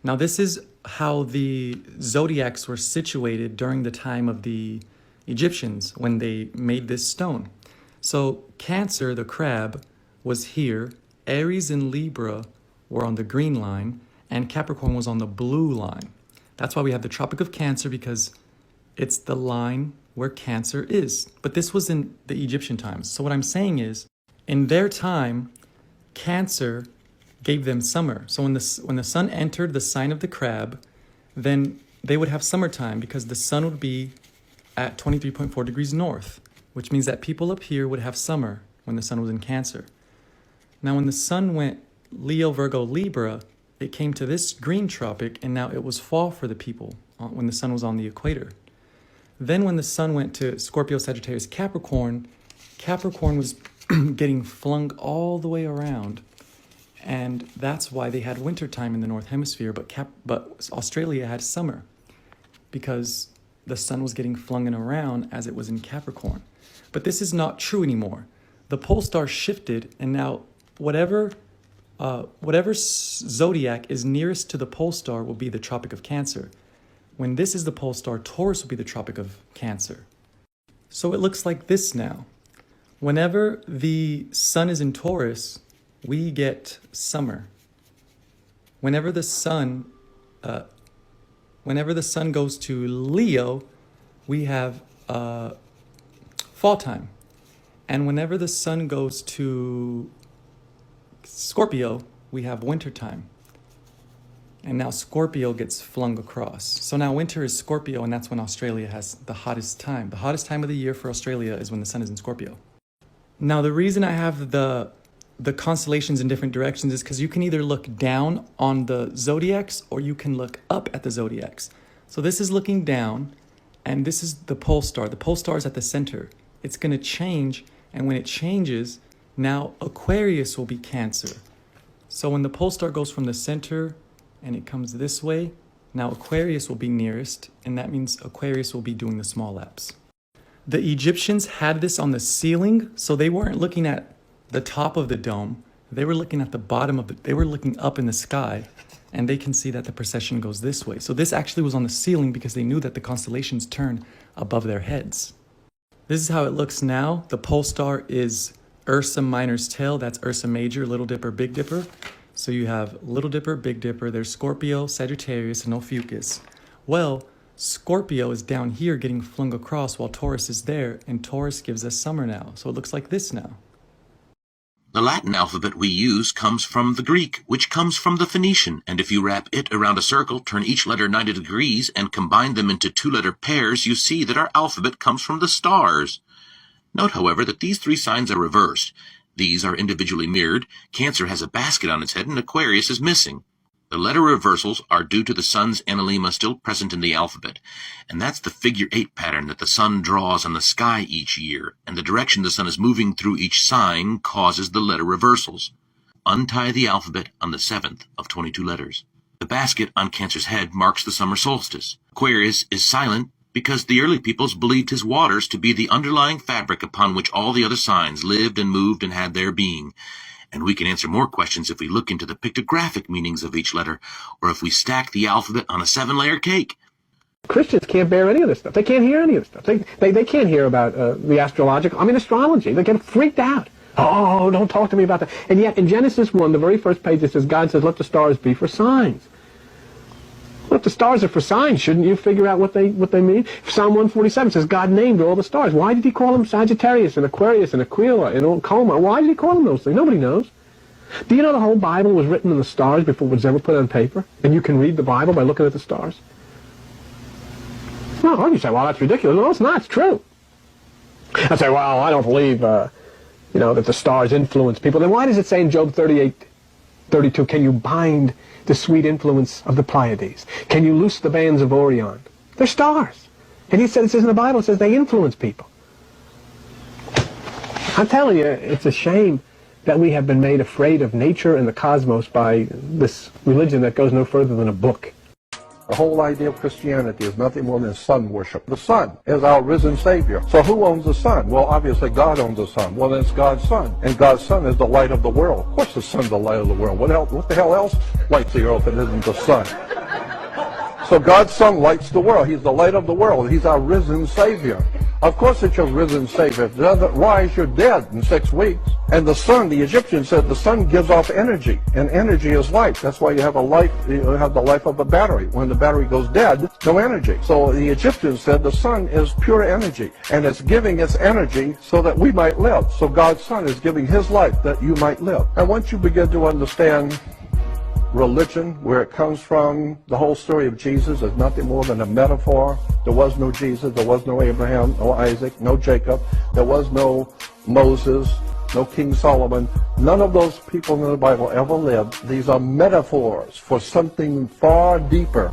Now this is how the zodiacs were situated during the time of the Egyptians when they made this stone. So Cancer, the crab, was here, Aries and Libra were on the green line, and Capricorn was on the blue line. That's why we have the Tropic of Cancer, because it's the line where Cancer is. But this was in the Egyptian times. So what I'm saying is, in their time, Cancer gave them summer. So when the sun entered the sign of the crab, then they would have summertime because the sun would be at 23.4 degrees north, which means that people up here would have summer when the sun was in Cancer. Now when the sun went Leo, Virgo, Libra, it came to this green tropic, and now it was fall for the people when the sun was on the equator. Then when the sun went to Scorpio, Sagittarius, Capricorn, Capricorn was getting flung all the way around, and that's why they had winter time in the North Hemisphere, but Australia had summer because the sun was getting flung around as it was in Capricorn. But this is not true anymore. The pole star shifted, and now whatever zodiac is nearest to the pole star will be the Tropic of Cancer. When this is the pole star, Taurus will be the Tropic of Cancer. So it looks like this now. Whenever the sun is in Taurus, we get summer. Whenever the sun goes to Leo, we have fall time. And whenever the sun goes to Scorpio, we have winter time. And now Scorpio gets flung across. So now winter is Scorpio, and that's when Australia has the hottest time. The hottest time of the year for Australia is when the sun is in Scorpio. Now, the reason I have the constellations in different directions is because you can either look down on the zodiacs or you can look up at the zodiacs. So this is looking down, and this is the pole star. The pole star is at the center. It's going to change, and when it changes, Now Aquarius will be Cancer. So when the pole star goes from the center and it comes this way, now Aquarius will be nearest, and that means Aquarius will be doing the small lapse. The Egyptians had this on the ceiling, so they weren't looking at the top of the dome. They were looking at the bottom of it. They were looking up in the sky, and they can see that the precession goes this way. So this actually was on the ceiling because they knew that the constellations turn above their heads. This is how it looks now. The pole star is Ursa Minor's tail. That's Ursa Major, Little Dipper, Big Dipper. So you have Little Dipper, Big Dipper, there's Scorpio, Sagittarius, and Ophiuchus. Well, Scorpio is down here getting flung across while Taurus is there, and Taurus gives us summer now. So it looks like this now. The Latin alphabet we use comes from the Greek, which comes from the Phoenician, and if you wrap it around a circle, turn each letter 90 degrees, and combine them into two-letter pairs, you see that our alphabet comes from the stars. Note, however, that these three signs are reversed. These are individually mirrored. Cancer has a basket on its head, and Aquarius is missing. The letter reversals are due to the sun's analemma still present in the alphabet, and that's the figure 8 pattern that the sun draws on the sky each year, and the direction the sun is moving through each sign causes the letter reversals. Untie the alphabet on the 7th of 22 letters. The basket on Cancer's head marks the summer solstice. Aquarius is silent because the early peoples believed his waters to be the underlying fabric upon which all the other signs lived and moved and had their being. And we can answer more questions if we look into the pictographic meanings of each letter, or if we stack the alphabet on a 7-layer cake. Christians can't bear any of this stuff. They can't hear any of this stuff. They can't hear about the astrological, astrology. They get freaked out. Oh, don't talk to me about that. And yet in Genesis 1, the very first page, it says, God says, let the stars be for signs. Well, if the stars are for signs, shouldn't you figure out what they mean? Psalm 147 says God named all the stars. Why did he call them Sagittarius and Aquarius and Aquila and Coma? Why did he call them those things? Nobody knows. Do you know the whole Bible was written in the stars before it was ever put on paper? And you can read the Bible by looking at the stars? No, you say, well, that's ridiculous. No, it's not. It's true. I say, well, I don't believe, that the stars influence people. Then why does it say in Job 38:32, can you bind the sweet influence of the Pleiades? Can you loose the bands of Orion? They're stars. And he said, it says in the Bible, it says they influence people. I'm telling you, it's a shame that we have been made afraid of nature and the cosmos by this religion that goes no further than a book. The whole idea of Christianity is nothing more than sun worship. The sun is our risen Savior. So who owns the sun? Well, obviously God owns the sun. Well, then it's God's sun. And God's sun is the light of the world. Of course the sun's the light of the world. What the hell else lights the earth that isn't the sun? So God's sun lights the world. He's the light of the world. He's our risen Savior. Of course it's your risen Savior. If it doesn't rise, you're dead in 6 weeks. And the sun, the Egyptians said the sun gives off energy. And energy is light. That's why you have the life of a battery. When the battery goes dead, no energy. So the Egyptians said the sun is pure energy. And it's giving its energy so that we might live. So God's sun is giving his life that you might live. And once you begin to understand religion, where it comes from, the whole story of Jesus is nothing more than a metaphor. There was no Jesus, there was no Abraham, no Isaac, no Jacob, there was no Moses, no King Solomon. None of those people in the Bible ever lived. These are metaphors for something far deeper.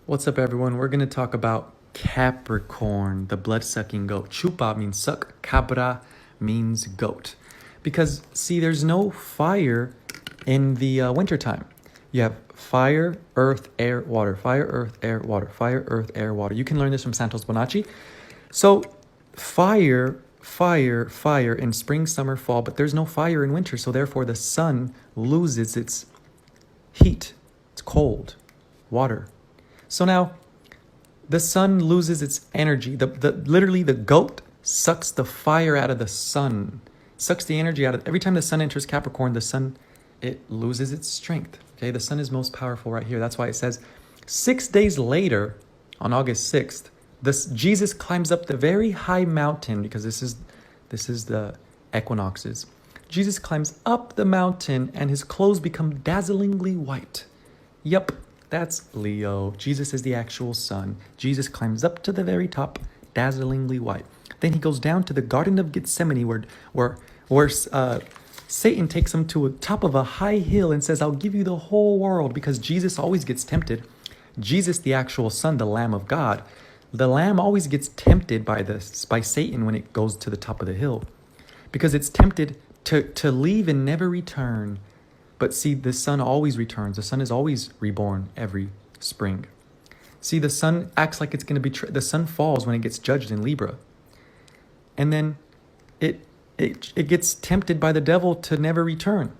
What's up, everyone? We're going to talk about Capricorn, the blood-sucking goat. Chupa means suck, cabra means goat. Because, see, there's no fire in the wintertime. You have fire, earth, air, water. Fire, earth, air, water. Fire, earth, air, water. You can learn this from Santos Bonacci. So fire in spring, summer, fall, but there's no fire in winter. So therefore the sun loses its heat. It's cold. Water. So now the sun loses its energy. Literally the goat sucks the fire out of the sun. Sucks the energy out of every time the sun enters Capricorn, it loses its strength. Okay, the sun is most powerful right here. That's why it says 6 days later, on August 6th, Jesus climbs up the very high mountain, because this is the equinoxes. Jesus climbs up the mountain and his clothes become dazzlingly white. Yep, that's Leo. Jesus is the actual sun. Jesus climbs up to the very top, dazzlingly white. Then he goes down to the Garden of Gethsemane where Satan takes him to the top of a high hill and says, I'll give you the whole world, because Jesus always gets tempted. Jesus, the actual son, the Lamb of God. The lamb always gets tempted by Satan when it goes to the top of the hill, because it's tempted to leave and never return. But see, the sun always returns. The sun is always reborn every spring. See, the sun acts like it's going to be, the sun falls when it gets judged in Libra. And then it gets tempted by the devil to never return.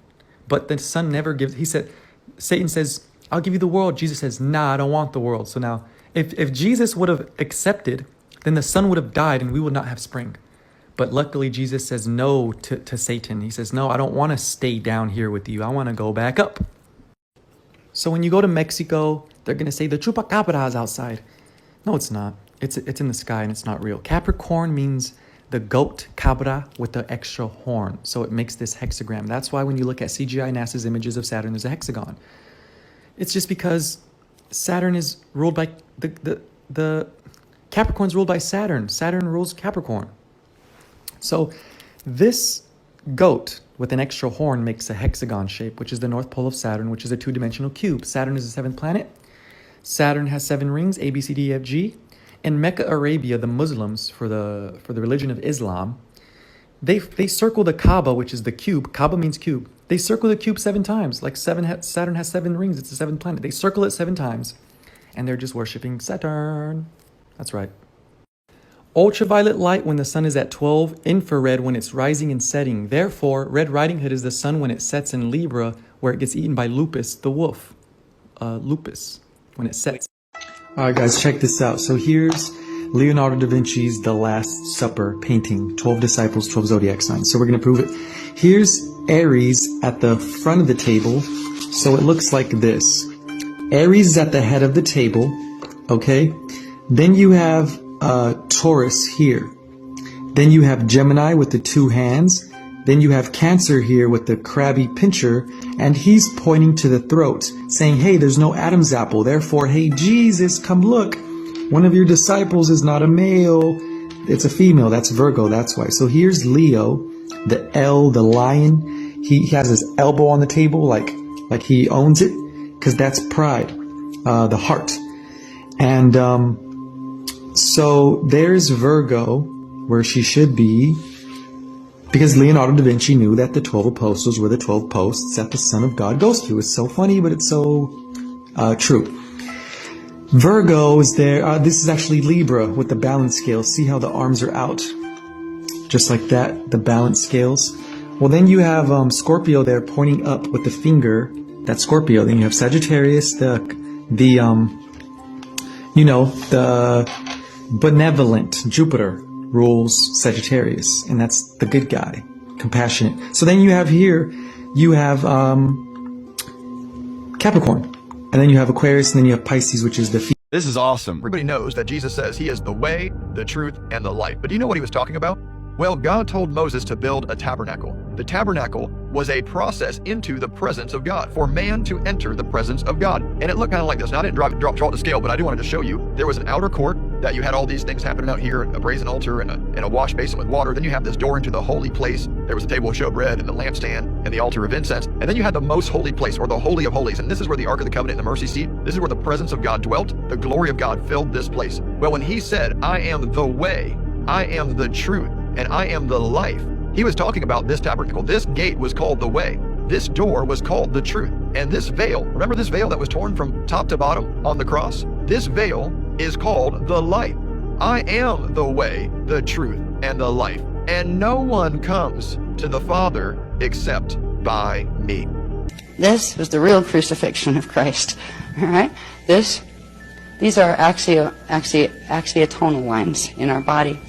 But the sun never gives, Satan says, I'll give you the world. Jesus says, nah, I don't want the world. So now, if Jesus would have accepted, then the sun would have died and we would not have spring. But luckily, Jesus says no to Satan. He says, no, I don't want to stay down here with you. I want to go back up. So when you go to Mexico, they're going to say the chupacabra is outside. No, it's not. It's in the sky and it's not real. Capricorn means the goat cabra with the extra horn. So it makes this hexagram. That's why when you look at CGI NASA's images of Saturn, there's a hexagon. It's just because Saturn is ruled by the Capricorn's ruled by Saturn. Saturn rules Capricorn. So this goat with an extra horn makes a hexagon shape, which is the North Pole of Saturn, which is a two-dimensional cube. Saturn is the seventh planet. Saturn has 7 rings, A, B, C, D, E, F, G. In Mecca, Arabia, the Muslims, for the religion of Islam, they circle the Kaaba, which is the cube. Kaaba means cube. They circle the cube 7 times. Like Saturn has 7 rings. It's the 7th planet. They circle it 7 times, and they're just worshiping Saturn. That's right. Ultraviolet light when the sun is at 12, infrared when it's rising and setting. Therefore, Red Riding Hood is the sun when it sets in Libra, where it gets eaten by Lupus, the wolf. Lupus, when it sets. All right, guys, check this out. So here's Leonardo da Vinci's The Last Supper painting, 12 disciples, 12 zodiac signs. So we're going to prove it. Here's Aries at the front of the table. So it looks like this. Aries is at the head of the table, okay? Then you have Taurus here. Then you have Gemini with the 2 hands. Then you have Cancer here with the crabby pincher, and he's pointing to the throat, saying, hey, there's no Adam's apple. Therefore, hey, Jesus, come look. One of your disciples is not a male. It's a female. That's Virgo. That's why. So here's Leo, the L, the lion. He has his elbow on the table like he owns it, because that's pride, the heart. And so there's Virgo, where she should be, because Leonardo da Vinci knew that the 12 apostles were the 12 posts that the Son of God goes to. It's so funny, but it's so true. Virgo is there. This is actually Libra with the balance scale. See how the arms are out? Just like that, the balance scales. Well, then you have Scorpio there pointing up with the finger. That's Scorpio. Then you have Sagittarius, the benevolent Jupiter rules Sagittarius, and that's the good guy, compassionate. So then you have here, you have Capricorn, and then you have Aquarius, and then you have Pisces, which is the This is awesome. Everybody knows that Jesus says he is the way, the truth, and the life. But do you know what he was talking about? Well, God told Moses to build a tabernacle. The tabernacle was a process into the presence of God, for man to enter the presence of God. And it looked kind of like this. Now, I didn't draw it to scale, but I do want to show you. There was an outer court that you had all these things happening out here, a brazen altar and a wash basin with water. Then you have this door into the holy place. There was a table of showbread and the lampstand and the altar of incense. And then you had the most holy place, or the Holy of Holies. And this is where the Ark of the Covenant and the mercy seat, this is where the presence of God dwelt. The glory of God filled this place. Well, when he said, I am the way, I am the truth, and I am the life, he was talking about this tabernacle. This gate was called the way. This door was called the truth. And this veil, remember this veil that was torn from top to bottom on the cross? This veil is called the light. I am the way, the truth, and the life. And no one comes to the Father except by me. This was the real crucifixion of Christ. All right? These are axiotonal lines in our body.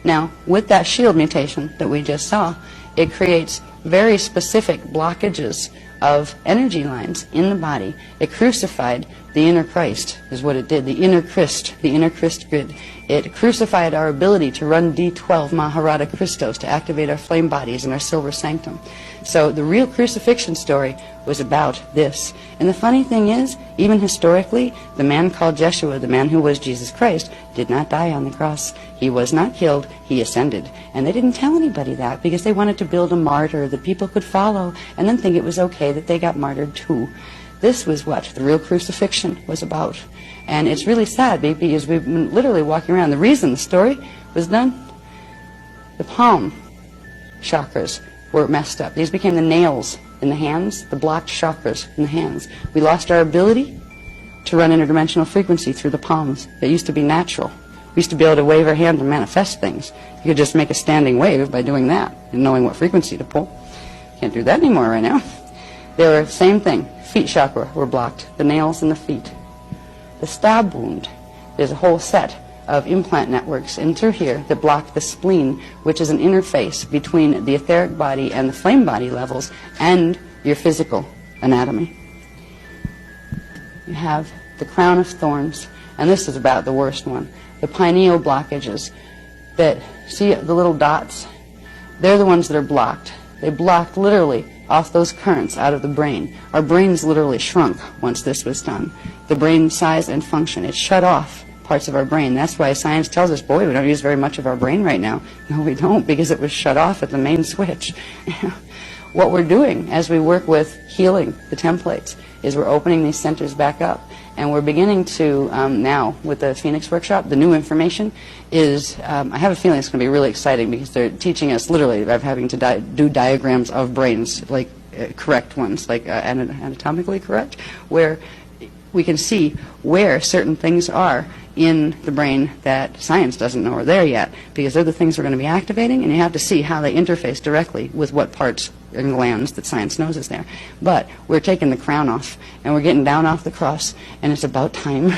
Now, with that shield mutation that we just saw, it creates very specific blockages of energy lines in the body. It crucified the inner Christ, is what it did, the inner Christ grid. It crucified our ability to run D12 Maharata Christos to activate our flame bodies and our silver sanctum. So the real crucifixion story was about this. And the funny thing is, even historically, the man called Jeshua, the man who was Jesus Christ, did not die on the cross. He was not killed, he ascended. And they didn't tell anybody that because they wanted to build a martyr that people could follow and then think it was okay that they got martyred too. This was what the real crucifixion was about. And it's really sad because we've been literally walking around. The reason the story was done, the palm chakras were messed up. These became the nails in the hands, the blocked chakras in the hands. We lost our ability to run interdimensional frequency through the palms. It used to be natural. We used to be able to wave our hand and manifest things. You could just make a standing wave by doing that and knowing what frequency to pull. Can't do that anymore right now. They were the same thing. Feet chakra were blocked, the nails in the feet. The stab wound, there's a whole set of implant networks in through here that block the spleen, which is an interface between the etheric body and the flame body levels and your physical anatomy. You have the crown of thorns, and this is about the worst one. The pineal blockages that, see the little dots? They're the ones that are blocked. They blocked literally off those currents out of the brain. Our brains literally shrunk once this was done. The brain size and function, it shut off parts of our brain. That's why science tells us, boy, we don't use very much of our brain right now. No, we don't, because it was shut off at the main switch. What we're doing as we work with healing the templates is we're opening these centers back up. And we're beginning to, now, with the Phoenix Workshop, the new information is, I have a feeling it's going to be really exciting because they're teaching us literally of having to do diagrams of brains, like correct ones, like anatomically correct, where we can see where certain things are in the brain that science doesn't know are there yet, because they're the things we're going to be activating, and you have to see how they interface directly with what parts and glands that science knows is there. But we're taking the crown off, and we're getting down off the cross, and it's about time.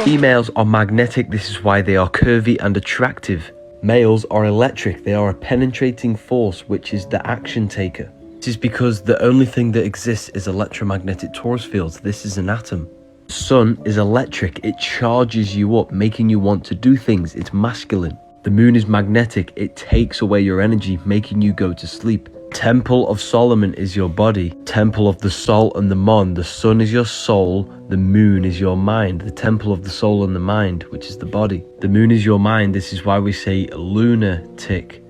Females are magnetic, this is why they are curvy and attractive. Males are electric, they are a penetrating force, which is the action taker. This is because the only thing that exists is electromagnetic torus fields. This is an atom. The sun is electric, it charges you up, making you want to do things. It's masculine. The moon is magnetic, it takes away your energy, making you go to sleep. Temple of Solomon is your body. Temple of the Sol and the Mon. The sun is your soul, the moon is your mind. The temple of the soul and the mind, which is the body. The moon is your mind, this is why we say lunatic.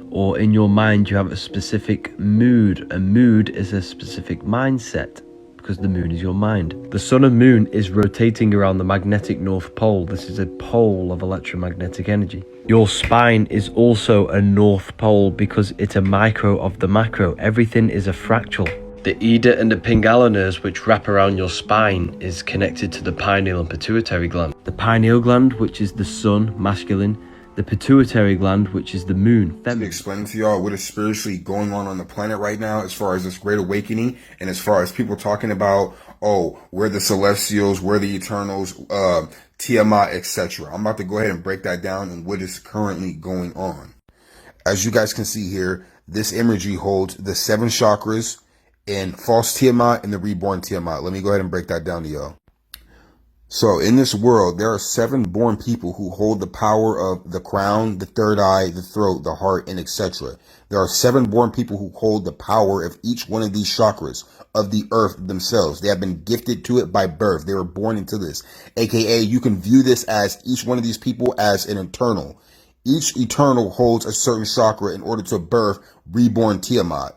Or in your mind you have a specific mood. A mood is a specific mindset, because the moon is your mind. The sun and moon is rotating around the magnetic North Pole. This is a pole of electromagnetic energy. Your spine is also a North Pole because it's a micro of the macro. Everything is a fractal. The Ida and the Pingala nerves, which wrap around your spine, is connected to the pineal and pituitary gland. The pineal gland, which is the sun, masculine. The pituitary gland, which is the moon, feminine. Explaining to y'all what is spiritually going on the planet right now as far as this great awakening, and as far as people talking about, oh, we're the celestials, we're the eternals, Tiamat, etc. I'm about to go ahead and break that down and what is currently going on. As you guys can see here, this imagery holds the 7 chakras in false Tiamat and the reborn Tiamat. Let me go ahead and break that down to y'all. So in this world, there are 7 born people who hold the power of the crown, the third eye, the throat, the heart, and etc. There are 7 born people who hold the power of each one of these chakras of the earth themselves. They have been gifted to it by birth. They were born into this. AKA, you can view this as each one of these people as an eternal. Each eternal holds a certain chakra in order to birth reborn Tiamat.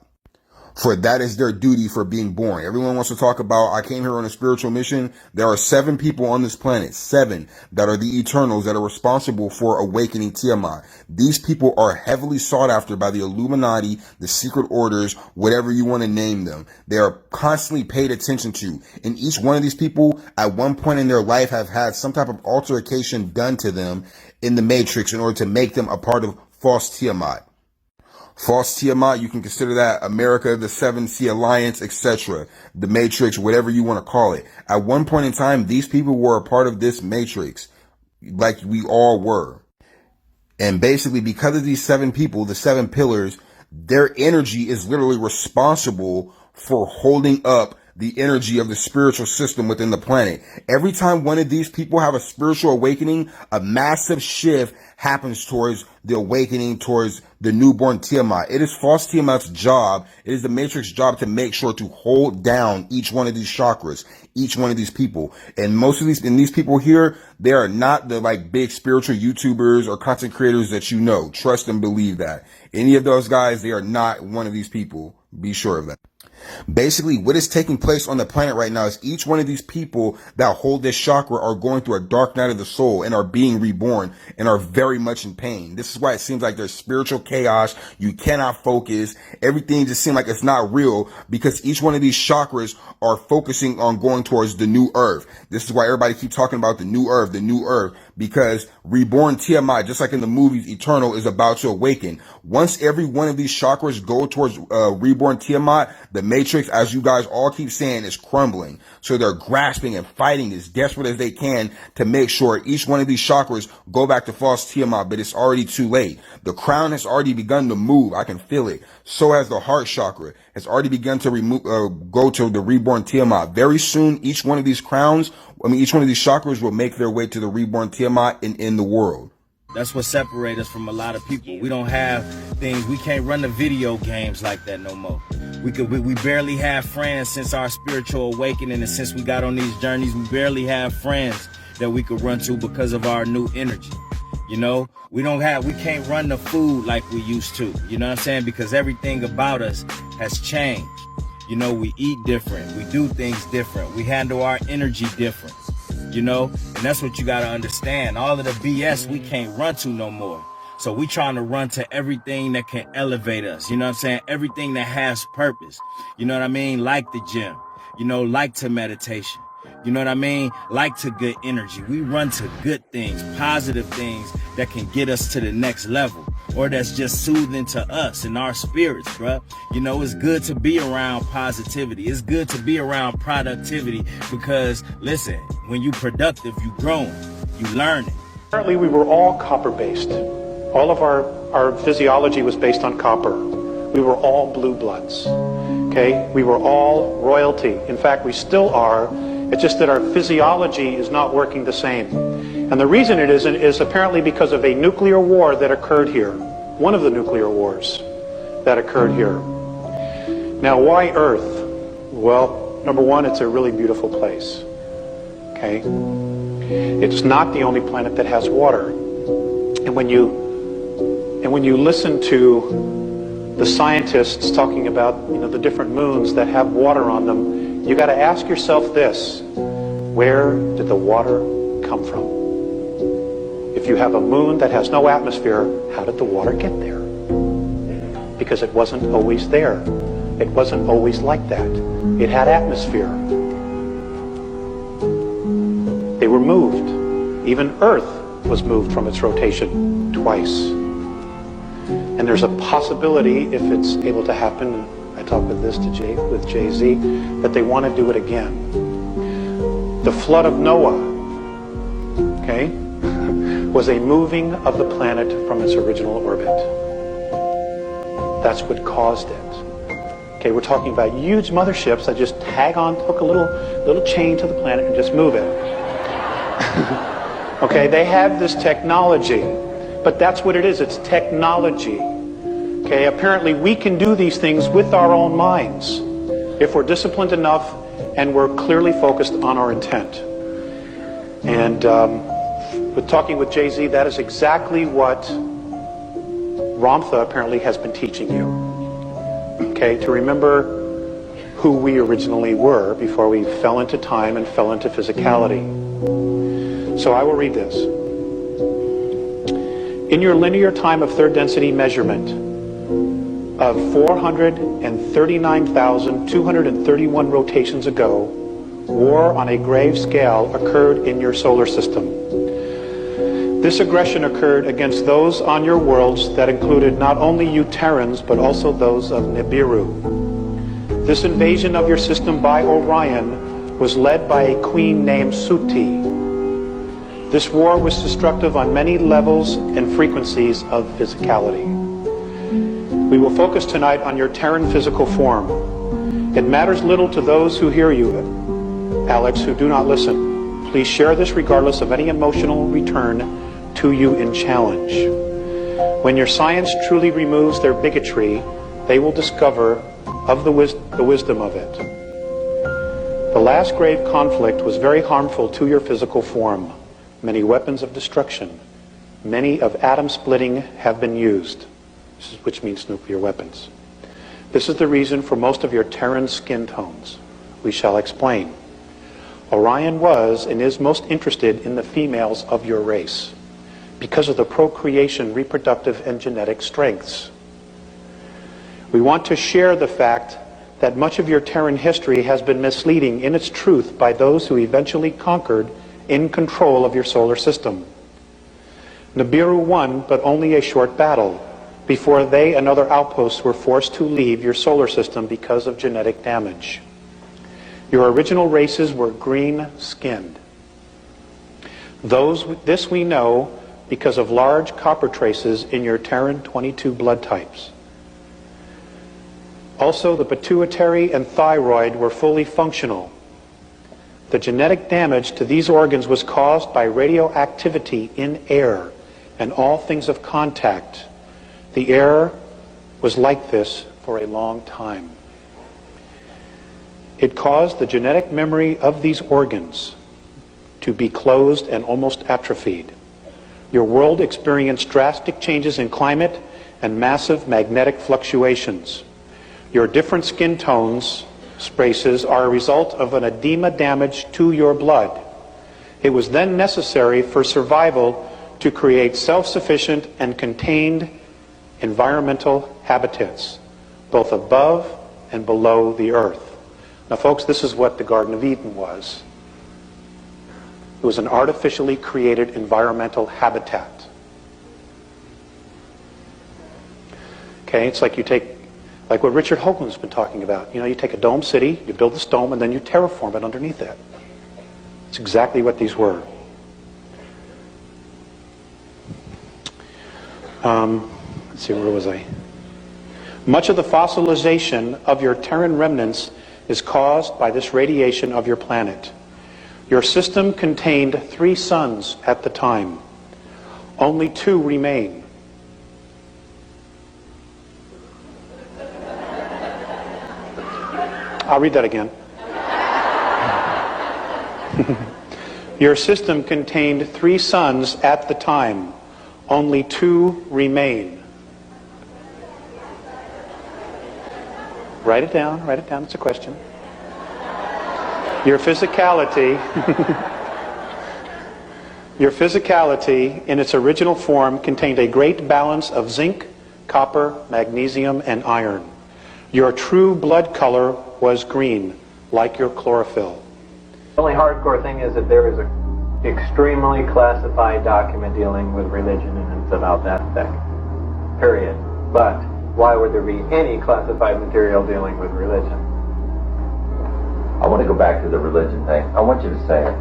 For that is their duty for being born. Everyone wants to talk about, I came here on a spiritual mission. There are 7 people on this planet, 7, that are the Eternals that are responsible for awakening Tiamat. These people are heavily sought after by the Illuminati, the secret orders, whatever you want to name them. They are constantly paid attention to. And each one of these people at one point in their life have had some type of altercation done to them in the Matrix in order to make them a part of false Tiamat. False Tiamat, you can consider that America, the 7 Sea Alliance, etc. The Matrix, whatever you want to call it. At one point in time, these people were a part of this Matrix, like we all were. And basically, because of these 7 people, the 7 pillars, their energy is literally responsible for holding up the energy of the spiritual system within the planet. Every time one of these people have a spiritual awakening, a massive shift happens towards the awakening, towards the newborn Tiamat. It is false Tiamat's job. It is the Matrix job to make sure to hold down each one of these chakras, each one of these people. And most of these people here, they are not the like big spiritual YouTubers or content creators that you know. Trust and believe that. Any of those guys, they are not one of these people. Be sure of that. Basically, what is taking place on the planet right now is each one of these people that hold this chakra are going through a dark night of the soul and are being reborn and are very much in pain. This is why it seems like there's spiritual chaos. You cannot focus. Everything just seems like it's not real because each one of these chakras are focusing on going towards the new earth. This is why everybody keeps talking about the new earth, because reborn Tiamat, just like in the movies, Eternal is about to awaken. Once every one of these chakras go towards reborn Tiamat, the Matrix, as you guys all keep saying, is crumbling. So they're grasping and fighting as desperate as they can to make sure each one of these chakras go back to false Tiamat, but it's already too late. The crown has already begun to move. I can feel it. So has the heart chakra. Has already begun to go to the reborn Tiamat. Very soon, each one of these chakras will make their way to the reborn Tiamat and in the world. That's what separates us from a lot of people. We don't have things. We can't run the video games like that no more. We barely have friends since our spiritual awakening, and since we got on these journeys, we barely have friends that we could run to because of our new energy. You know, we can't run the food like we used to. You know what I'm saying? Because everything about us has changed. You know, we eat different. We do things different. We handle our energy different. You know, and that's what you got to understand. All of the BS we can't run to no more. So we trying to run to everything that can elevate us. You know what I'm saying? Everything that has purpose. You know what I mean? Like the gym, you know, like to meditation. You know what I mean? Like to good energy. We run to good things, positive things that can get us to the next level, or that's just soothing to us and our spirits, bruh. You know, it's good to be around positivity. It's good to be around productivity because, listen, when you productive, you growing, you learning. Apparently, we were all copper-based. All of our physiology was based on copper. We were all blue bloods, okay? We were all royalty. In fact, we still are. It's just that our physiology is not working the same. And the reason it isn't is apparently because of a nuclear war that occurred here. One of the nuclear wars that occurred here. Now, why Earth? Well, number one, it's a really beautiful place. Okay? It's not the only planet that has water. And when you listen to the scientists talking about, you know, the different moons that have water on them, you got to ask yourself this: where did the water come from? If you have a moon that has no atmosphere, how did the water get there? Because it wasn't always there. It wasn't always like that. It had atmosphere. They were moved. Even Earth was moved from its rotation twice. And there's a possibility, if it's able to happen, I talked with Jay-Z, that they want to do it again. The flood of Noah, okay, was a moving of the planet from its original orbit. That's what caused it. Okay, we're talking about huge motherships that just hook a little chain to the planet and just move it. Okay, they have this technology, but that's what it is. It's technology. Okay, apparently we can do these things with our own minds if we're disciplined enough and we're clearly focused on our intent. And with talking with Jay-Z, that is exactly what Ramtha apparently has been teaching you. Okay, to remember who we originally were before we fell into time and fell into physicality. So I will read this. In your linear time of third density measurement of 439,231 rotations ago, war on a grave scale occurred in your solar system. This aggression occurred against those on your worlds that included not only you Terrans, but also those of Nibiru. This invasion of your system by Orion was led by a queen named Suti. This war was destructive on many levels and frequencies of physicality. We will focus tonight on your Terran physical form. It matters little to those who hear you, Alex, who do not listen. Please share this regardless of any emotional return to you in challenge. When your science truly removes their bigotry, they will discover of the wisdom of it. The last grave conflict was very harmful to your physical form. Many weapons of destruction, many of atom splitting have been used, which means nuclear weapons. This is the reason for most of your Terran skin tones. We shall explain. Orion was and is most interested in the females of your race because of the procreation, reproductive, and genetic strengths. We want to share the fact that much of your Terran history has been misleading in its truth by those who eventually conquered in control of your solar system. Nibiru won, but only a short battle, before they and other outposts were forced to leave your solar system because of genetic damage. Your original races were green-skinned. This we know because of large copper traces in your Terran 22 blood types. Also, the pituitary and thyroid were fully functional. The genetic damage to these organs was caused by radioactivity in air and all things of contact. The air was like this for a long time. It caused the genetic memory of these organs to be closed and almost atrophied. Your world experienced drastic changes in climate and massive magnetic fluctuations. Your different skin tones, spraces, are a result of an edema damage to your blood. It was then necessary for survival to create self-sufficient and contained environmental habitats, both above and below the earth. Now, folks, this is what the Garden of Eden was. It was an artificially created environmental habitat. Okay, it's like like what Richard Hoagland's been talking about. You know, you take a dome city, you build this dome, and then you terraform it underneath it. It's exactly what these were. Let's see, where was I? Much of the fossilization of your Terran remnants is caused by this radiation of your planet. Your system contained 3 suns at the time. Only 2 remain. I'll read that again. Your system contained 3 suns at the time. Only 2 remain. Write it down, it's a question. Your physicality, your physicality in its original form contained a great balance of zinc, copper, magnesium, and iron. Your true blood color was green, like your chlorophyll. The only hardcore thing is that there is an extremely classified document dealing with religion, and it's about that thick. Period. But why would there be any classified material dealing with religion? I want to go back to the religion thing. I want you to say it.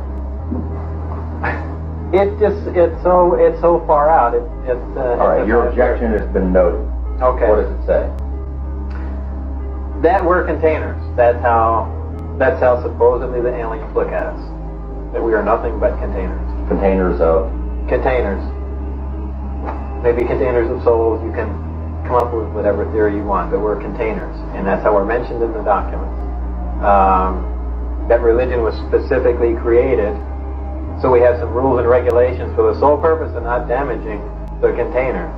It's so far out. All right, your objection has been noted. Okay. What does it say? That we're containers. That's how supposedly the aliens look at us. That we are nothing but containers. Containers of? Containers. Maybe containers of souls. You can come up with whatever theory you want, but we're containers. And that's how we're mentioned in the documents. That religion was specifically created so we have some rules and regulations for the sole purpose of not damaging the containers.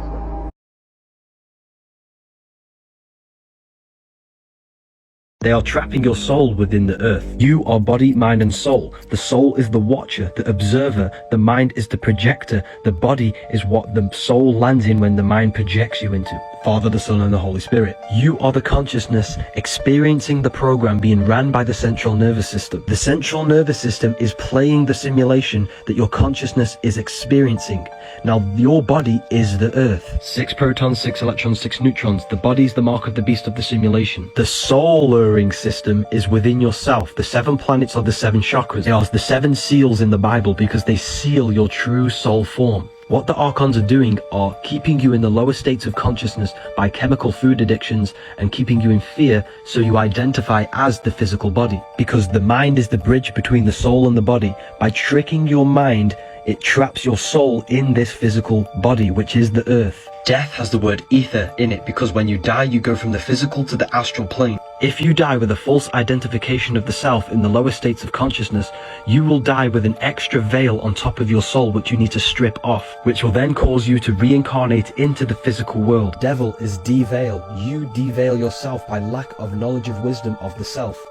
They are trapping your soul within the earth. You are body, mind, and soul. The soul is the watcher, the observer. The mind is the projector. The body is what the soul lands in when the mind projects you into. Father, the Son, and the Holy Spirit. You are the consciousness experiencing the program being ran by the central nervous system. The central nervous system is playing the simulation that your consciousness is experiencing. Now, your body is the earth. 6 protons, 6 electrons, 6 neutrons. The body is the mark of the beast of the simulation. The solar system is within yourself. The 7 planets are the 7 chakras. They are the 7 seals in the Bible because they seal your true soul form. What the Archons are doing are keeping you in the lower states of consciousness by chemical food addictions and keeping you in fear so you identify as the physical body. Because the mind is the bridge between the soul and the body. By tricking your mind, it traps your soul in this physical body, which is the earth. Death has the word ether in it because when you die, you go from the physical to the astral plane. If you die with a false identification of the self in the lower states of consciousness, you will die with an extra veil on top of your soul which you need to strip off, which will then cause you to reincarnate into the physical world. Devil is deveil. You deveil yourself by lack of knowledge of wisdom of the self.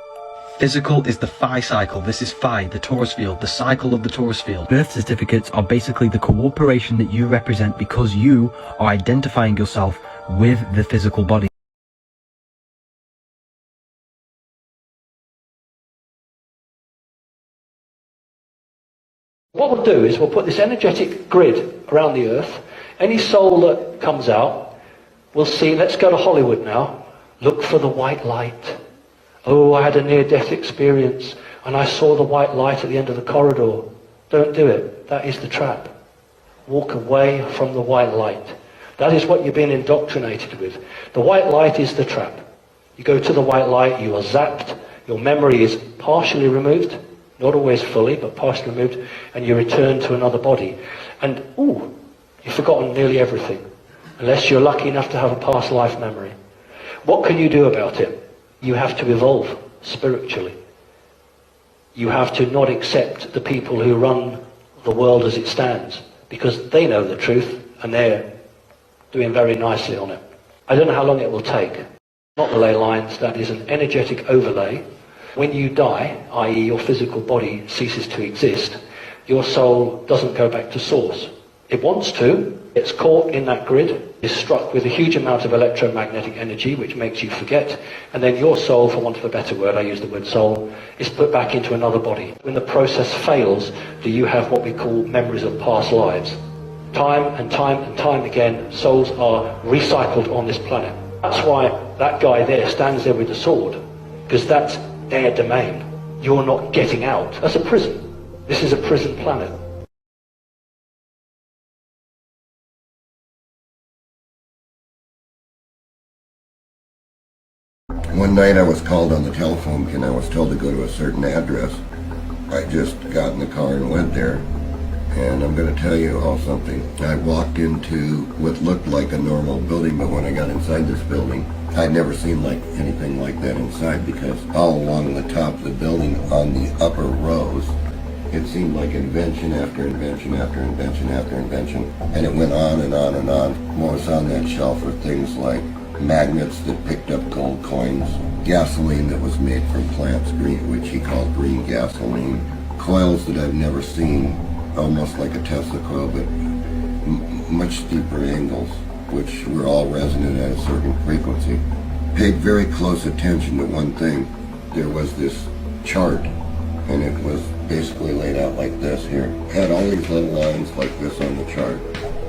Physical is the phi cycle. This is phi, the torus field, the cycle of the torus field. Birth certificates are basically the cooperation that you represent because you are identifying yourself with the physical body. What we'll do is we'll put this energetic grid around the earth. Any soul that comes out, we'll see, let's go to Hollywood now, look for the white light. Oh, I had a near-death experience and I saw the white light at the end of the corridor. Don't do it. That is the trap. Walk away from the white light. That is what you're being indoctrinated with. The white light is the trap. You go to the white light, you are zapped, your memory is partially removed, not always fully, but partially removed, and you return to another body. And, ooh, you've forgotten nearly everything, unless you're lucky enough to have a past life memory. What can you do about it? You have to evolve spiritually. You have to not accept the people who run the world as it stands, because they know the truth, and they're doing very nicely on it. I don't know how long it will take. Not the ley lines, that is an energetic overlay. When you die, i.e. your physical body ceases to exist, your soul doesn't go back to source. It wants to, it's caught in that grid, is struck with a huge amount of electromagnetic energy which makes you forget, and then your soul, for want of a better word, I use the word soul, is put back into another body. When the process fails, do you have what we call memories of past lives? Time and time and time again, souls are recycled on this planet. That's why that guy there stands there with the sword, because that's their domain. You're not getting out. That's a prison. This is a prison planet. One night I was called on the telephone and I was told to go to a certain address. I just got in the car and went there. And I'm going to tell you all something. I walked into what looked like a normal building, but when I got inside this building, I'd never seen anything like that inside, because all along the top of the building, on the upper rows, it seemed like invention after invention after invention after invention. And it went on and on and on. What was on that shelf were things like magnets that picked up gold coins, gasoline that was made from plants, which he called green gasoline, coils that I've never seen, almost like a Tesla coil, but much steeper angles, which were all resonant at a certain frequency. Paid very close attention to one thing. There was this chart, and it was basically laid out like this here. Had all these little lines like this on the chart,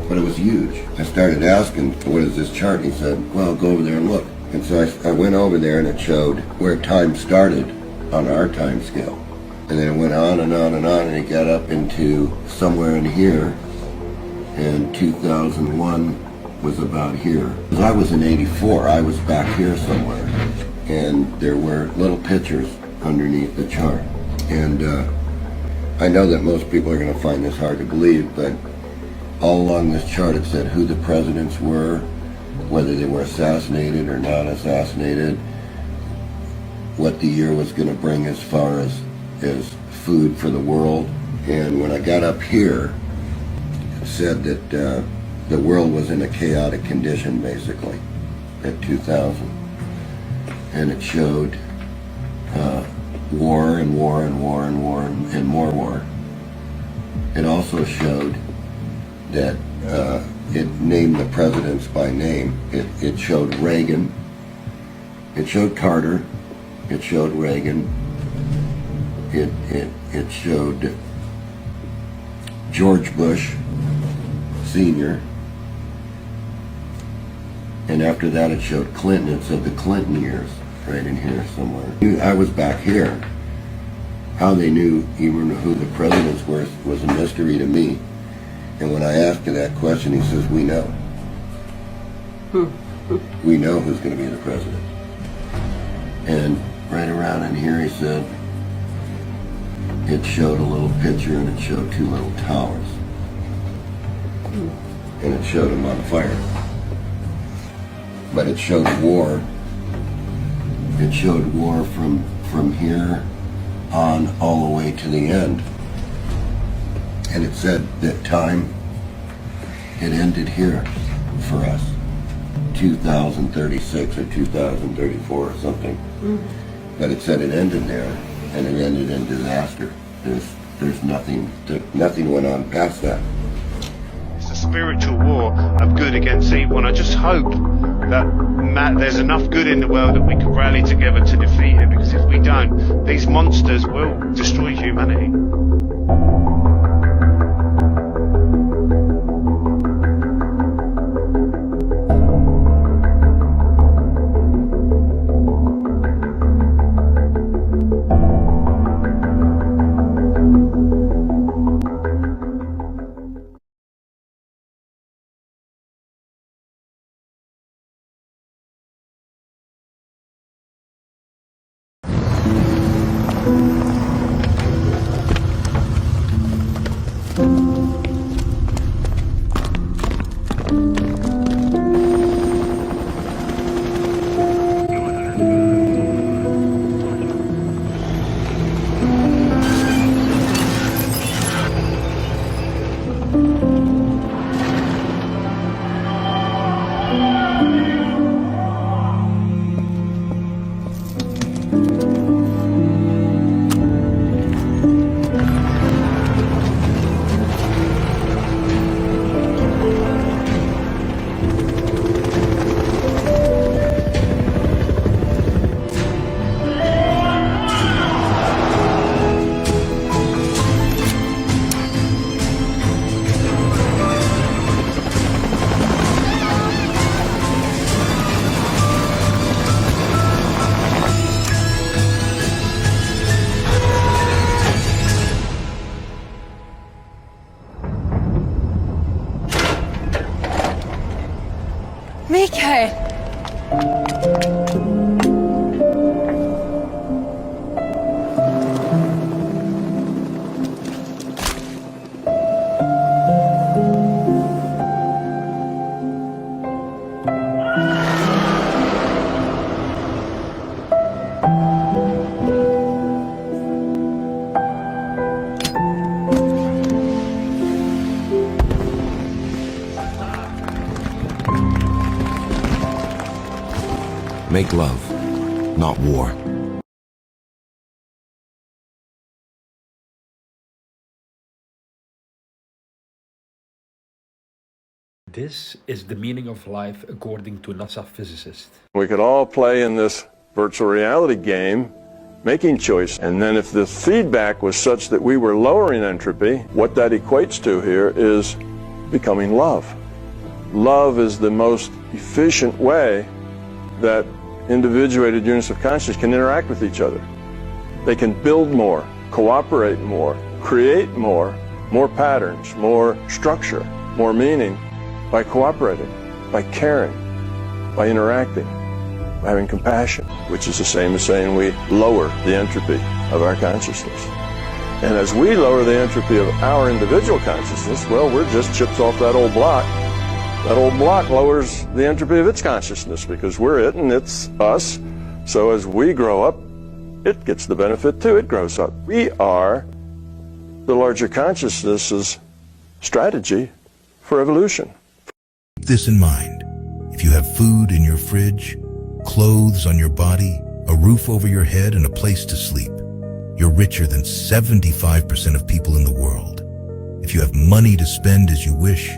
but it was huge. I started asking, what is this chart? And he said, well, go over there and look. And so I went over there, and it showed where time started on our time scale. And then it went on and on and on, and it got up into somewhere in here, and 2001 was about here. Because I was in 84, I was back here somewhere, and there were little pictures underneath the chart. And I know that most people are going to find this hard to believe, but all along this chart it said who the presidents were, whether they were assassinated or not assassinated, what the year was going to bring as far as food for the world. And when I got up here, it said that the world was in a chaotic condition, basically, at 2000. And it showed war and war and war and war and more war. It also showed that it named the presidents by name. It showed Reagan, it showed Carter, it showed Reagan, it showed George Bush Sr., and after that it showed Clinton. It said the Clinton years right in here somewhere. I was back here. How they knew even who the presidents were was a mystery to me. And when I asked him that question, he says, we know. We know who's going to be the president. And right around in here he said, it showed a little picture, and it showed two little towers. And it showed them on fire. But it showed war It showed war from here on all the way to the end. And it said that time, it ended here for us. 2036 or 2034 or something. But it said it ended there, and it ended in disaster. There's nothing went on past that. It's a spiritual war of good against evil, and I just hope that there's enough good in the world that we can rally together to defeat it, because if we don't, these monsters will destroy humanity. Mikael! Make love, not war. This is the meaning of life according to NASA physicists. We could all play in this virtual reality game, making choice. And then if the feedback was such that we were lowering entropy, what that equates to here is becoming love. Love is the most efficient way that individuated units of consciousness can interact with each other. They can build more, cooperate more, create more patterns, more structure, more meaning by cooperating, by caring, by interacting, by having compassion, which is the same as saying we lower the entropy of our consciousness. And as we lower the entropy of our individual consciousness, well, we're just chips off that old block. That old block lowers the entropy of its consciousness because we're it and it's us. So as we grow up, it gets the benefit too. It grows up. We are the larger consciousness's strategy for evolution. Keep this in mind. If you have food in your fridge, clothes on your body, a roof over your head, and a place to sleep, you're richer than 75% of people in the world. If you have money to spend as you wish,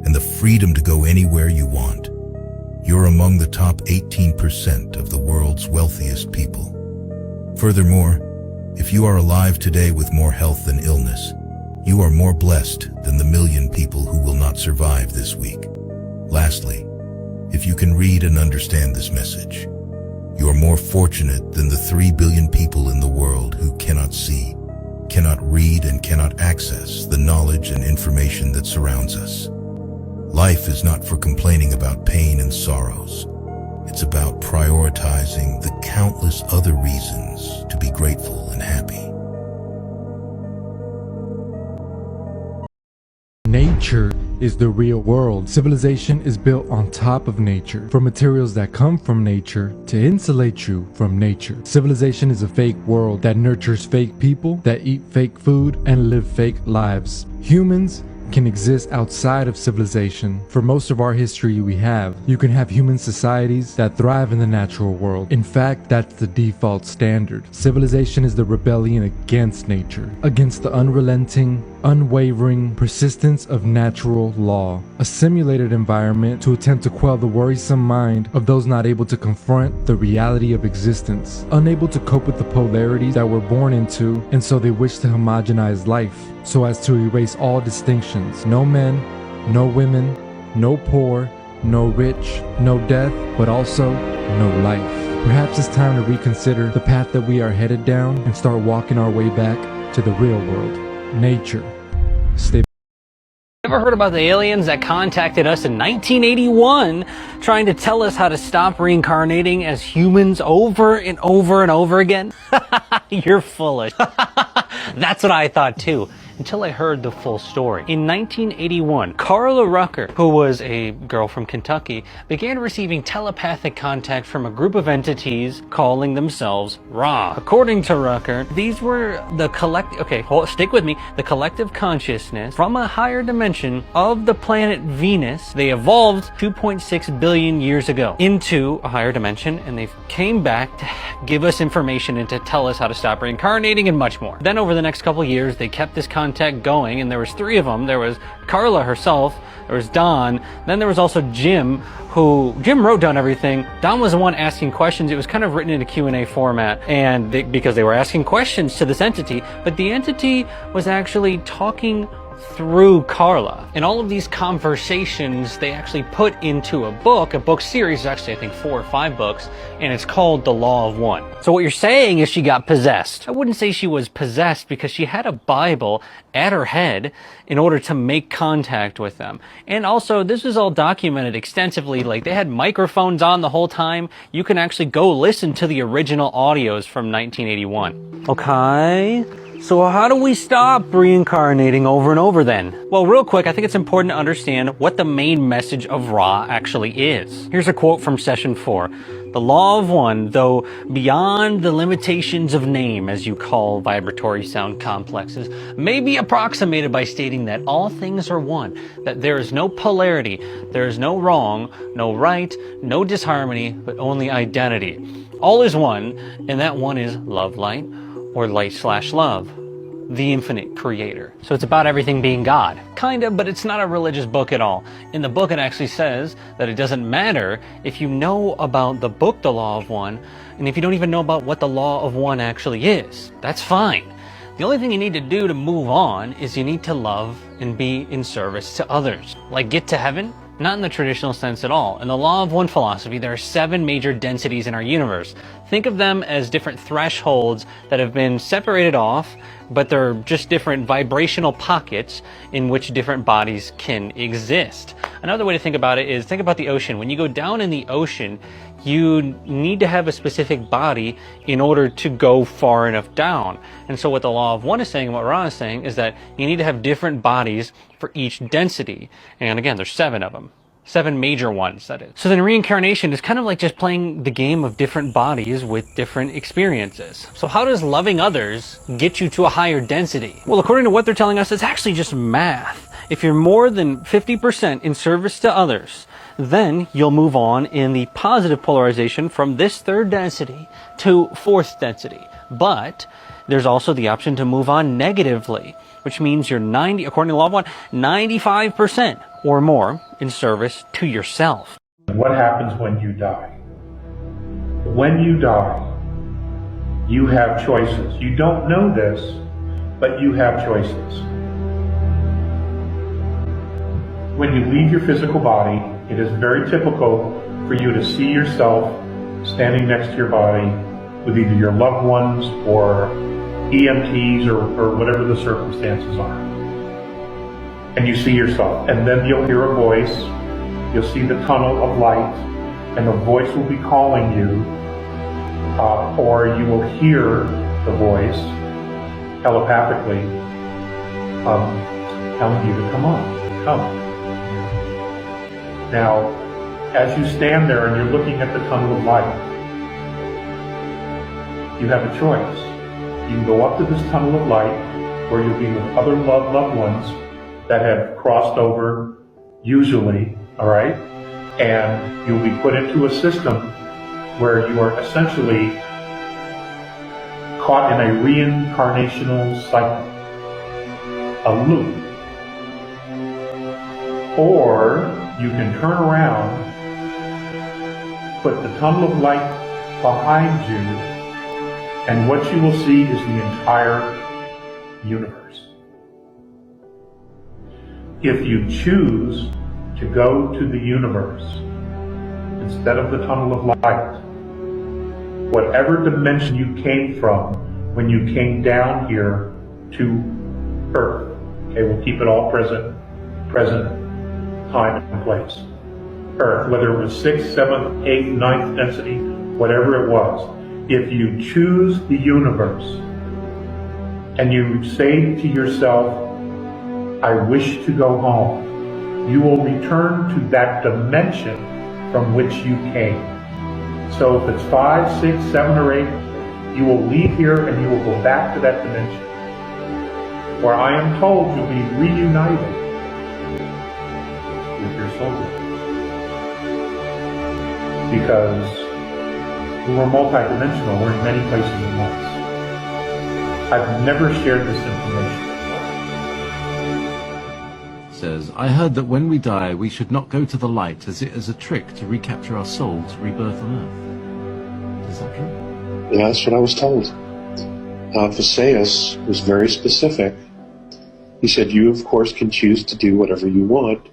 and the freedom to go anywhere you want, you're among the top 18% of the world's wealthiest people. Furthermore, if you are alive today with more health than illness, you are more blessed than the 1 million people who will not survive this week. Lastly, if you can read and understand this message, you are more fortunate than the 3 billion people in the world who cannot see, cannot read, and cannot access the knowledge and information that surrounds us. Life is not for complaining about pain and sorrows. It's about prioritizing the countless other reasons to be grateful and happy. Nature is the real world. Civilization is built on top of nature, from materials that come from nature to insulate you from nature. Civilization is a fake world that nurtures fake people that eat fake food and live fake lives. Humans can exist outside of civilization. For most of our history we have. You can have human societies that thrive in the natural world. In fact, that's the default standard. Civilization is the rebellion against nature, against the unrelenting, unwavering persistence of natural law. A simulated environment to attempt to quell the worrisome mind of those not able to confront the reality of existence, unable to cope with the polarities that we're born into, and so they wish to homogenize life so as to erase all distinctions. No men, no women, no poor, no rich, no death, but also no life. Perhaps it's time to reconsider the path that we are headed down and start walking our way back to the real world, nature. Stay. Ever heard about the aliens that contacted us in 1981 trying to tell us how to stop reincarnating as humans over and over and over again? You're foolish. That's what I thought too, until I heard the full story. In 1981, Carla Rucker, who was a girl from Kentucky, began receiving telepathic contact from a group of entities calling themselves Ra. According to Rucker, these were the stick with me, the collective consciousness from a higher dimension of the planet Venus. They evolved 2.6 billion years ago into a higher dimension, and they came back to give us information and to tell us how to stop reincarnating and much more. Then over the next couple years, they kept this contact going, and there was 3 of them. There was Carla herself, there was Don, then there was also Jim wrote down everything. Don was the one asking questions. It was kind of written in a Q&A format, and because they were asking questions to this entity, but the entity was actually talking through Carla. And all of these conversations they actually put into a book series, actually I think 4 or 5 books, and it's called The Law of One. So what you're saying is she got possessed. I wouldn't say she was possessed because she had a Bible at her head in order to make contact with them. And also this was all documented extensively, like they had microphones on the whole time. You can actually go listen to the original audios from 1981. Okay. So how do we stop reincarnating over and over then? Well, real quick, I think it's important to understand what the main message of Ra actually is. Here's a quote from session 4. The law of one, though beyond the limitations of name, as you call vibratory sound complexes, may be approximated by stating that all things are one, that there is no polarity, there is no wrong, no right, no disharmony, but only identity. All is one, and that one is love light, or light/love, the infinite creator. So it's about everything being God. Kind of, but it's not a religious book at all. In the book it actually says that it doesn't matter if you know about the book, The Law of One, and if you don't even know about what the Law of One actually is. That's fine. The only thing you need to do to move on is you need to love and be in service to others. Like get to heaven? Not in the traditional sense at all. In the Law of One philosophy, there are 7 major densities in our universe. Think of them as different thresholds that have been separated off, but they're just different vibrational pockets in which different bodies can exist. Another way to think about it is think about the ocean. When you go down in the ocean, you need to have a specific body in order to go far enough down. And so what the Law of One is saying and what Ra is saying is that you need to have different bodies for each density. And again, there's 7 of them. 7 major ones, that is. So then reincarnation is kind of like just playing the game of different bodies with different experiences. So how does loving others get you to a higher density? Well, according to what they're telling us, it's actually just math. If you're more than 50% in service to others, then you'll move on in the positive polarization from this 3rd density to 4th density. But there's also the option to move on negatively, which means you're according to the Law of One, 95% or more in service to yourself. What happens when you die? When you die, you have choices. You don't know this, but you have choices. When you leave your physical body, it is very typical for you to see yourself standing next to your body with either your loved ones or EMTs or whatever the circumstances are. And you see yourself, and then you'll hear a voice, you'll see the tunnel of light, and the voice will be calling you, or you will hear the voice telepathically telling you to come on, come. Now, as you stand there and you're looking at the tunnel of light, you have a choice. You can go up to this tunnel of light where you'll be with other loved ones that have crossed over, usually, all right? And you'll be put into a system where you are essentially caught in a reincarnational cycle, a loop. Or you can turn around, put the tunnel of light behind you, and what you will see is the entire universe. If you choose to go to the universe instead of the tunnel of light, whatever dimension you came from when you came down here to Earth, okay, we'll keep it all present time and place. Earth, whether it was 6th, 7th, 8th, 9th density, whatever it was, if you choose the universe and you say to yourself, I wish to go home, you will return to that dimension from which you came. So if it's 5, 6, 7, or 8, you will leave here and you will go back to that dimension, where I am told you'll be reunited with your soul. Because we're multidimensional, we're in many places at once. I've never shared this information. Says, I heard that when we die, we should not go to the light as it is a trick to recapture our soul to rebirth on earth. Is that true? Yeah, that's what I was told. Visayas was very specific. He said, you of course can choose to do whatever you want,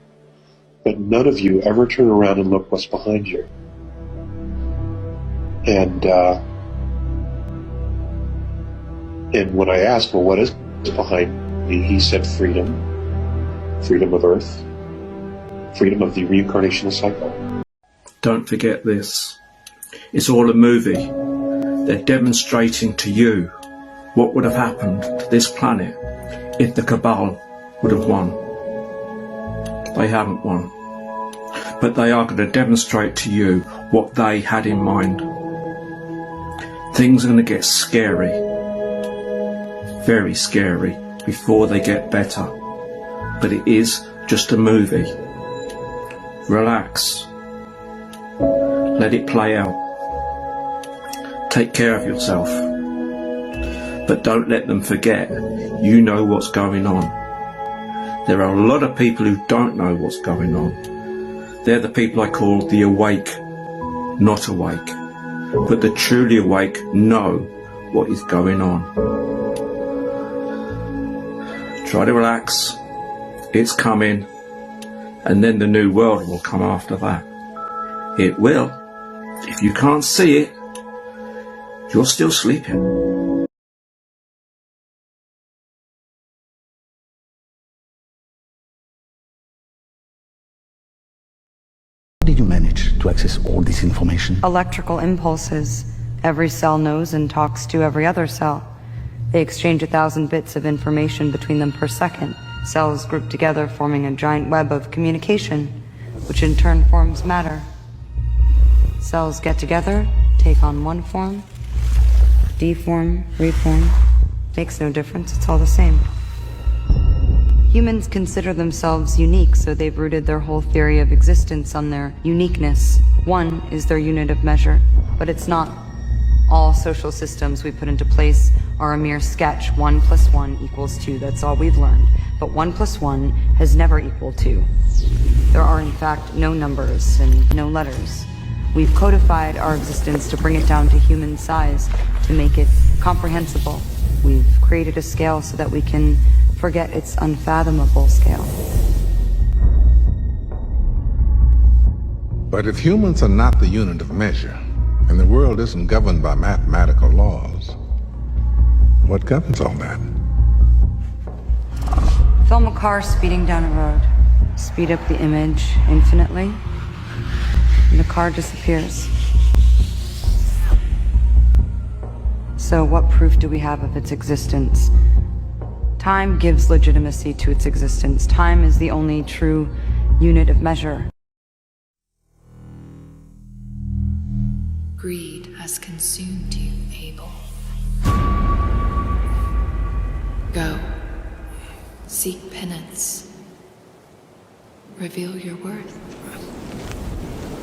but none of you ever turn around and look what's behind you. And when I asked, well, what is behind me? He said freedom. Freedom of Earth. Freedom of the reincarnational cycle. Don't forget this. It's all a movie. They're demonstrating to you what would have happened to this planet if the Cabal would have won. They haven't won. But they are going to demonstrate to you what they had in mind. Things are going to get scary, very scary, before they get better. But it is just a movie. Relax. Let it play out. Take care of yourself. But don't let them forget you know what's going on. There are a lot of people who don't know what's going on. They're the people I call the awake, not awake. But the truly awake know what is going on. Try to relax. It's coming. And then the new world will come after that. It will. If you can't see it, you're still sleeping. How did you manage to access all this information? Electrical impulses. Every cell knows and talks to every other cell. They exchange 1,000 bits of information between them per second. Cells group together, forming a giant web of communication, which in turn forms matter. Cells get together, take on one form, deform, reform. Makes no difference, it's all the same. Humans consider themselves unique, so they've rooted their whole theory of existence on their uniqueness. One is their unit of measure, but it's not. All social systems we put into place are a mere sketch. 1 + 1 = 2, that's all we've learned. But 1 + 1 has never equaled 2. There are in fact no numbers and no letters. We've codified our existence to bring it down to human size, to make it comprehensible. We've created a scale so that we can forget its unfathomable scale. But if humans are not the unit of measure, and the world isn't governed by mathematical laws, what governs all that? Film a car speeding down a road. Speed up the image infinitely, and the car disappears. So what proof do we have of its existence? Time gives legitimacy to its existence. Time is the only true unit of measure. Greed has consumed you, Abel. Go. Seek penance. Reveal your worth.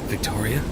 Victoria?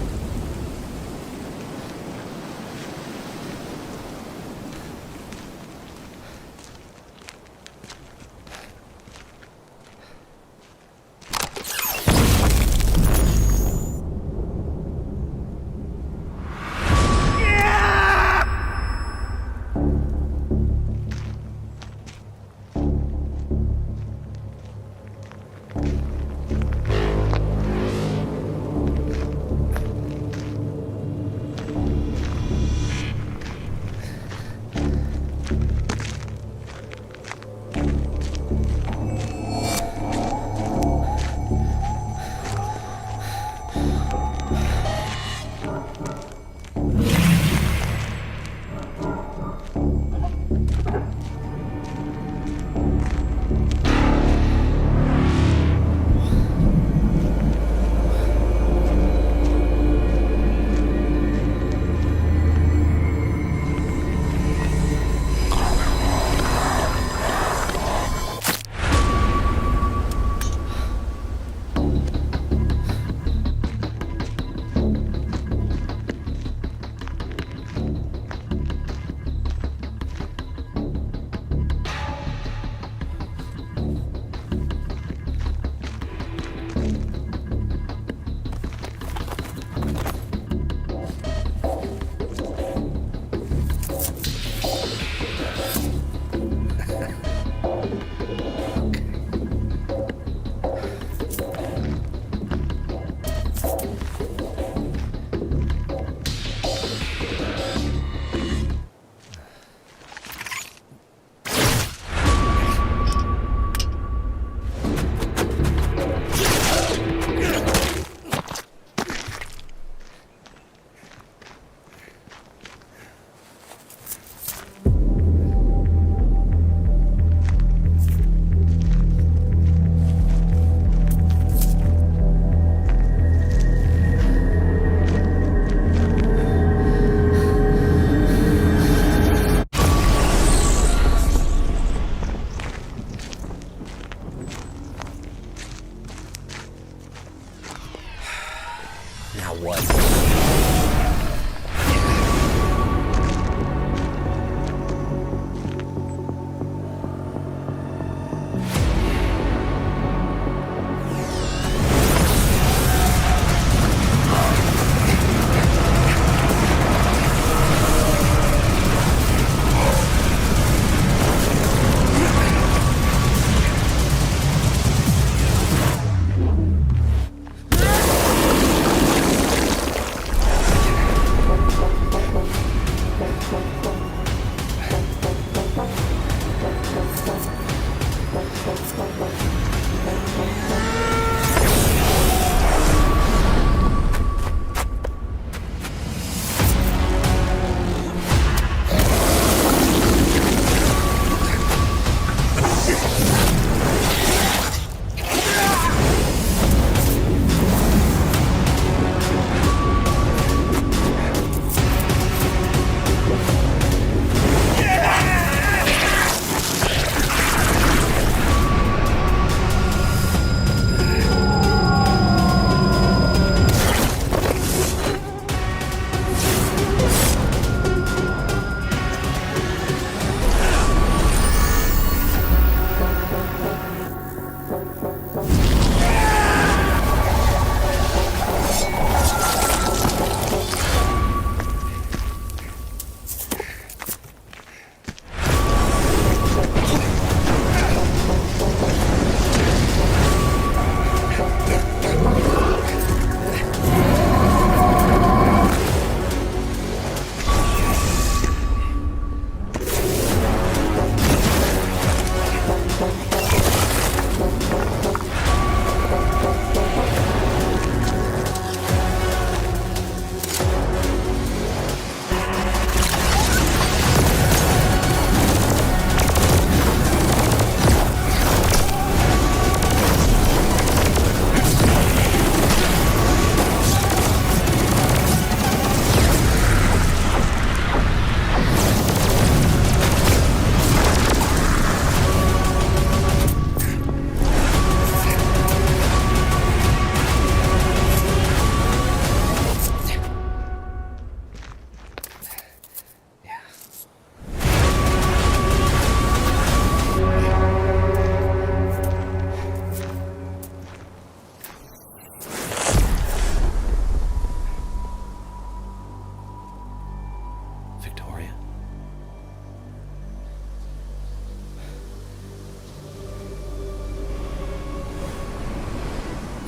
Now what?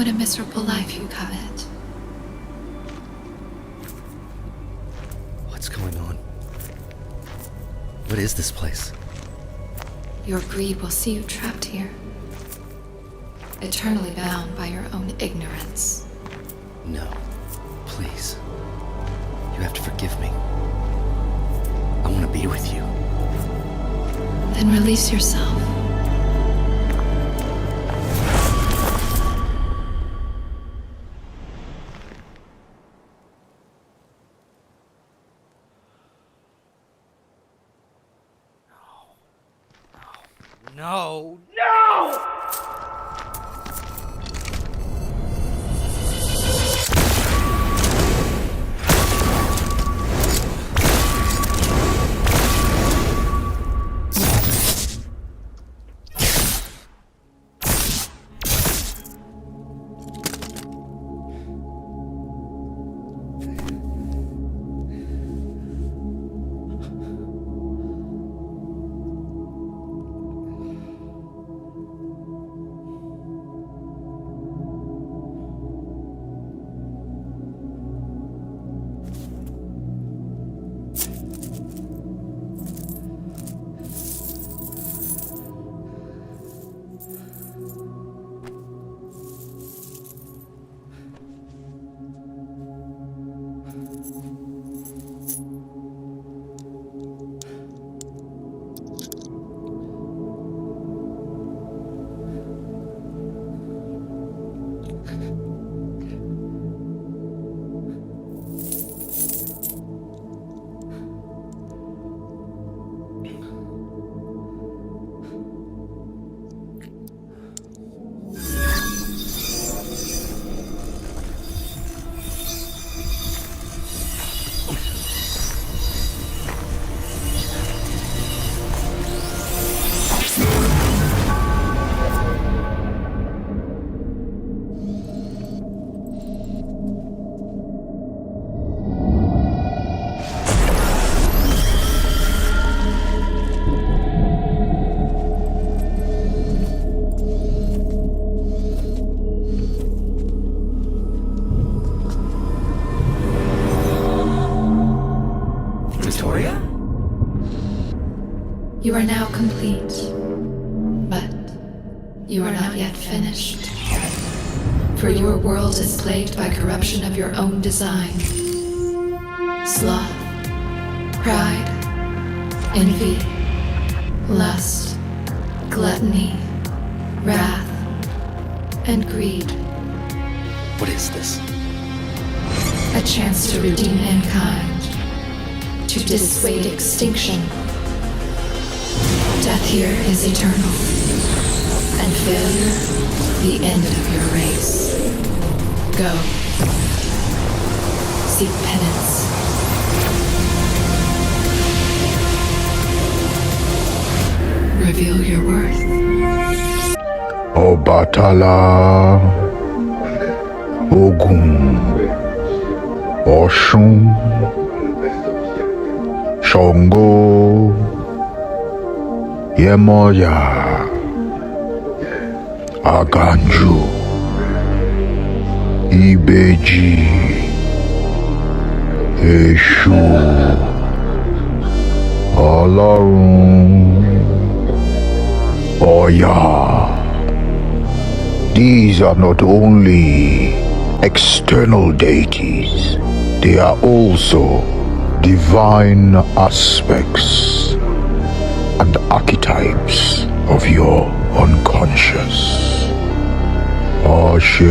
What a miserable life you covet. What's going on? What is this place? Your greed will see you trapped here, eternally bound by your own ignorance. No. Please. You have to forgive me. I want to be with you. Then release yourself. No! You are now complete, but you are not yet finished. For your world is plagued by corruption of your own design. Sloth, pride, envy, lust, gluttony, wrath, and greed. What is this? A chance to redeem mankind, to dissuade extinction. Death here is eternal, and failure the end of your race. Go. Seek penance. Reveal your worth. Ọbàtálá, Ògún, Ọ̀ṣun, Ṣàngó, Yemọya, Àgànjù, Ìbejì, Èṣù, Ọlọ́run, Ọya. These are not only external deities, they are also divine aspects and archetypes of your unconscious. Ashe.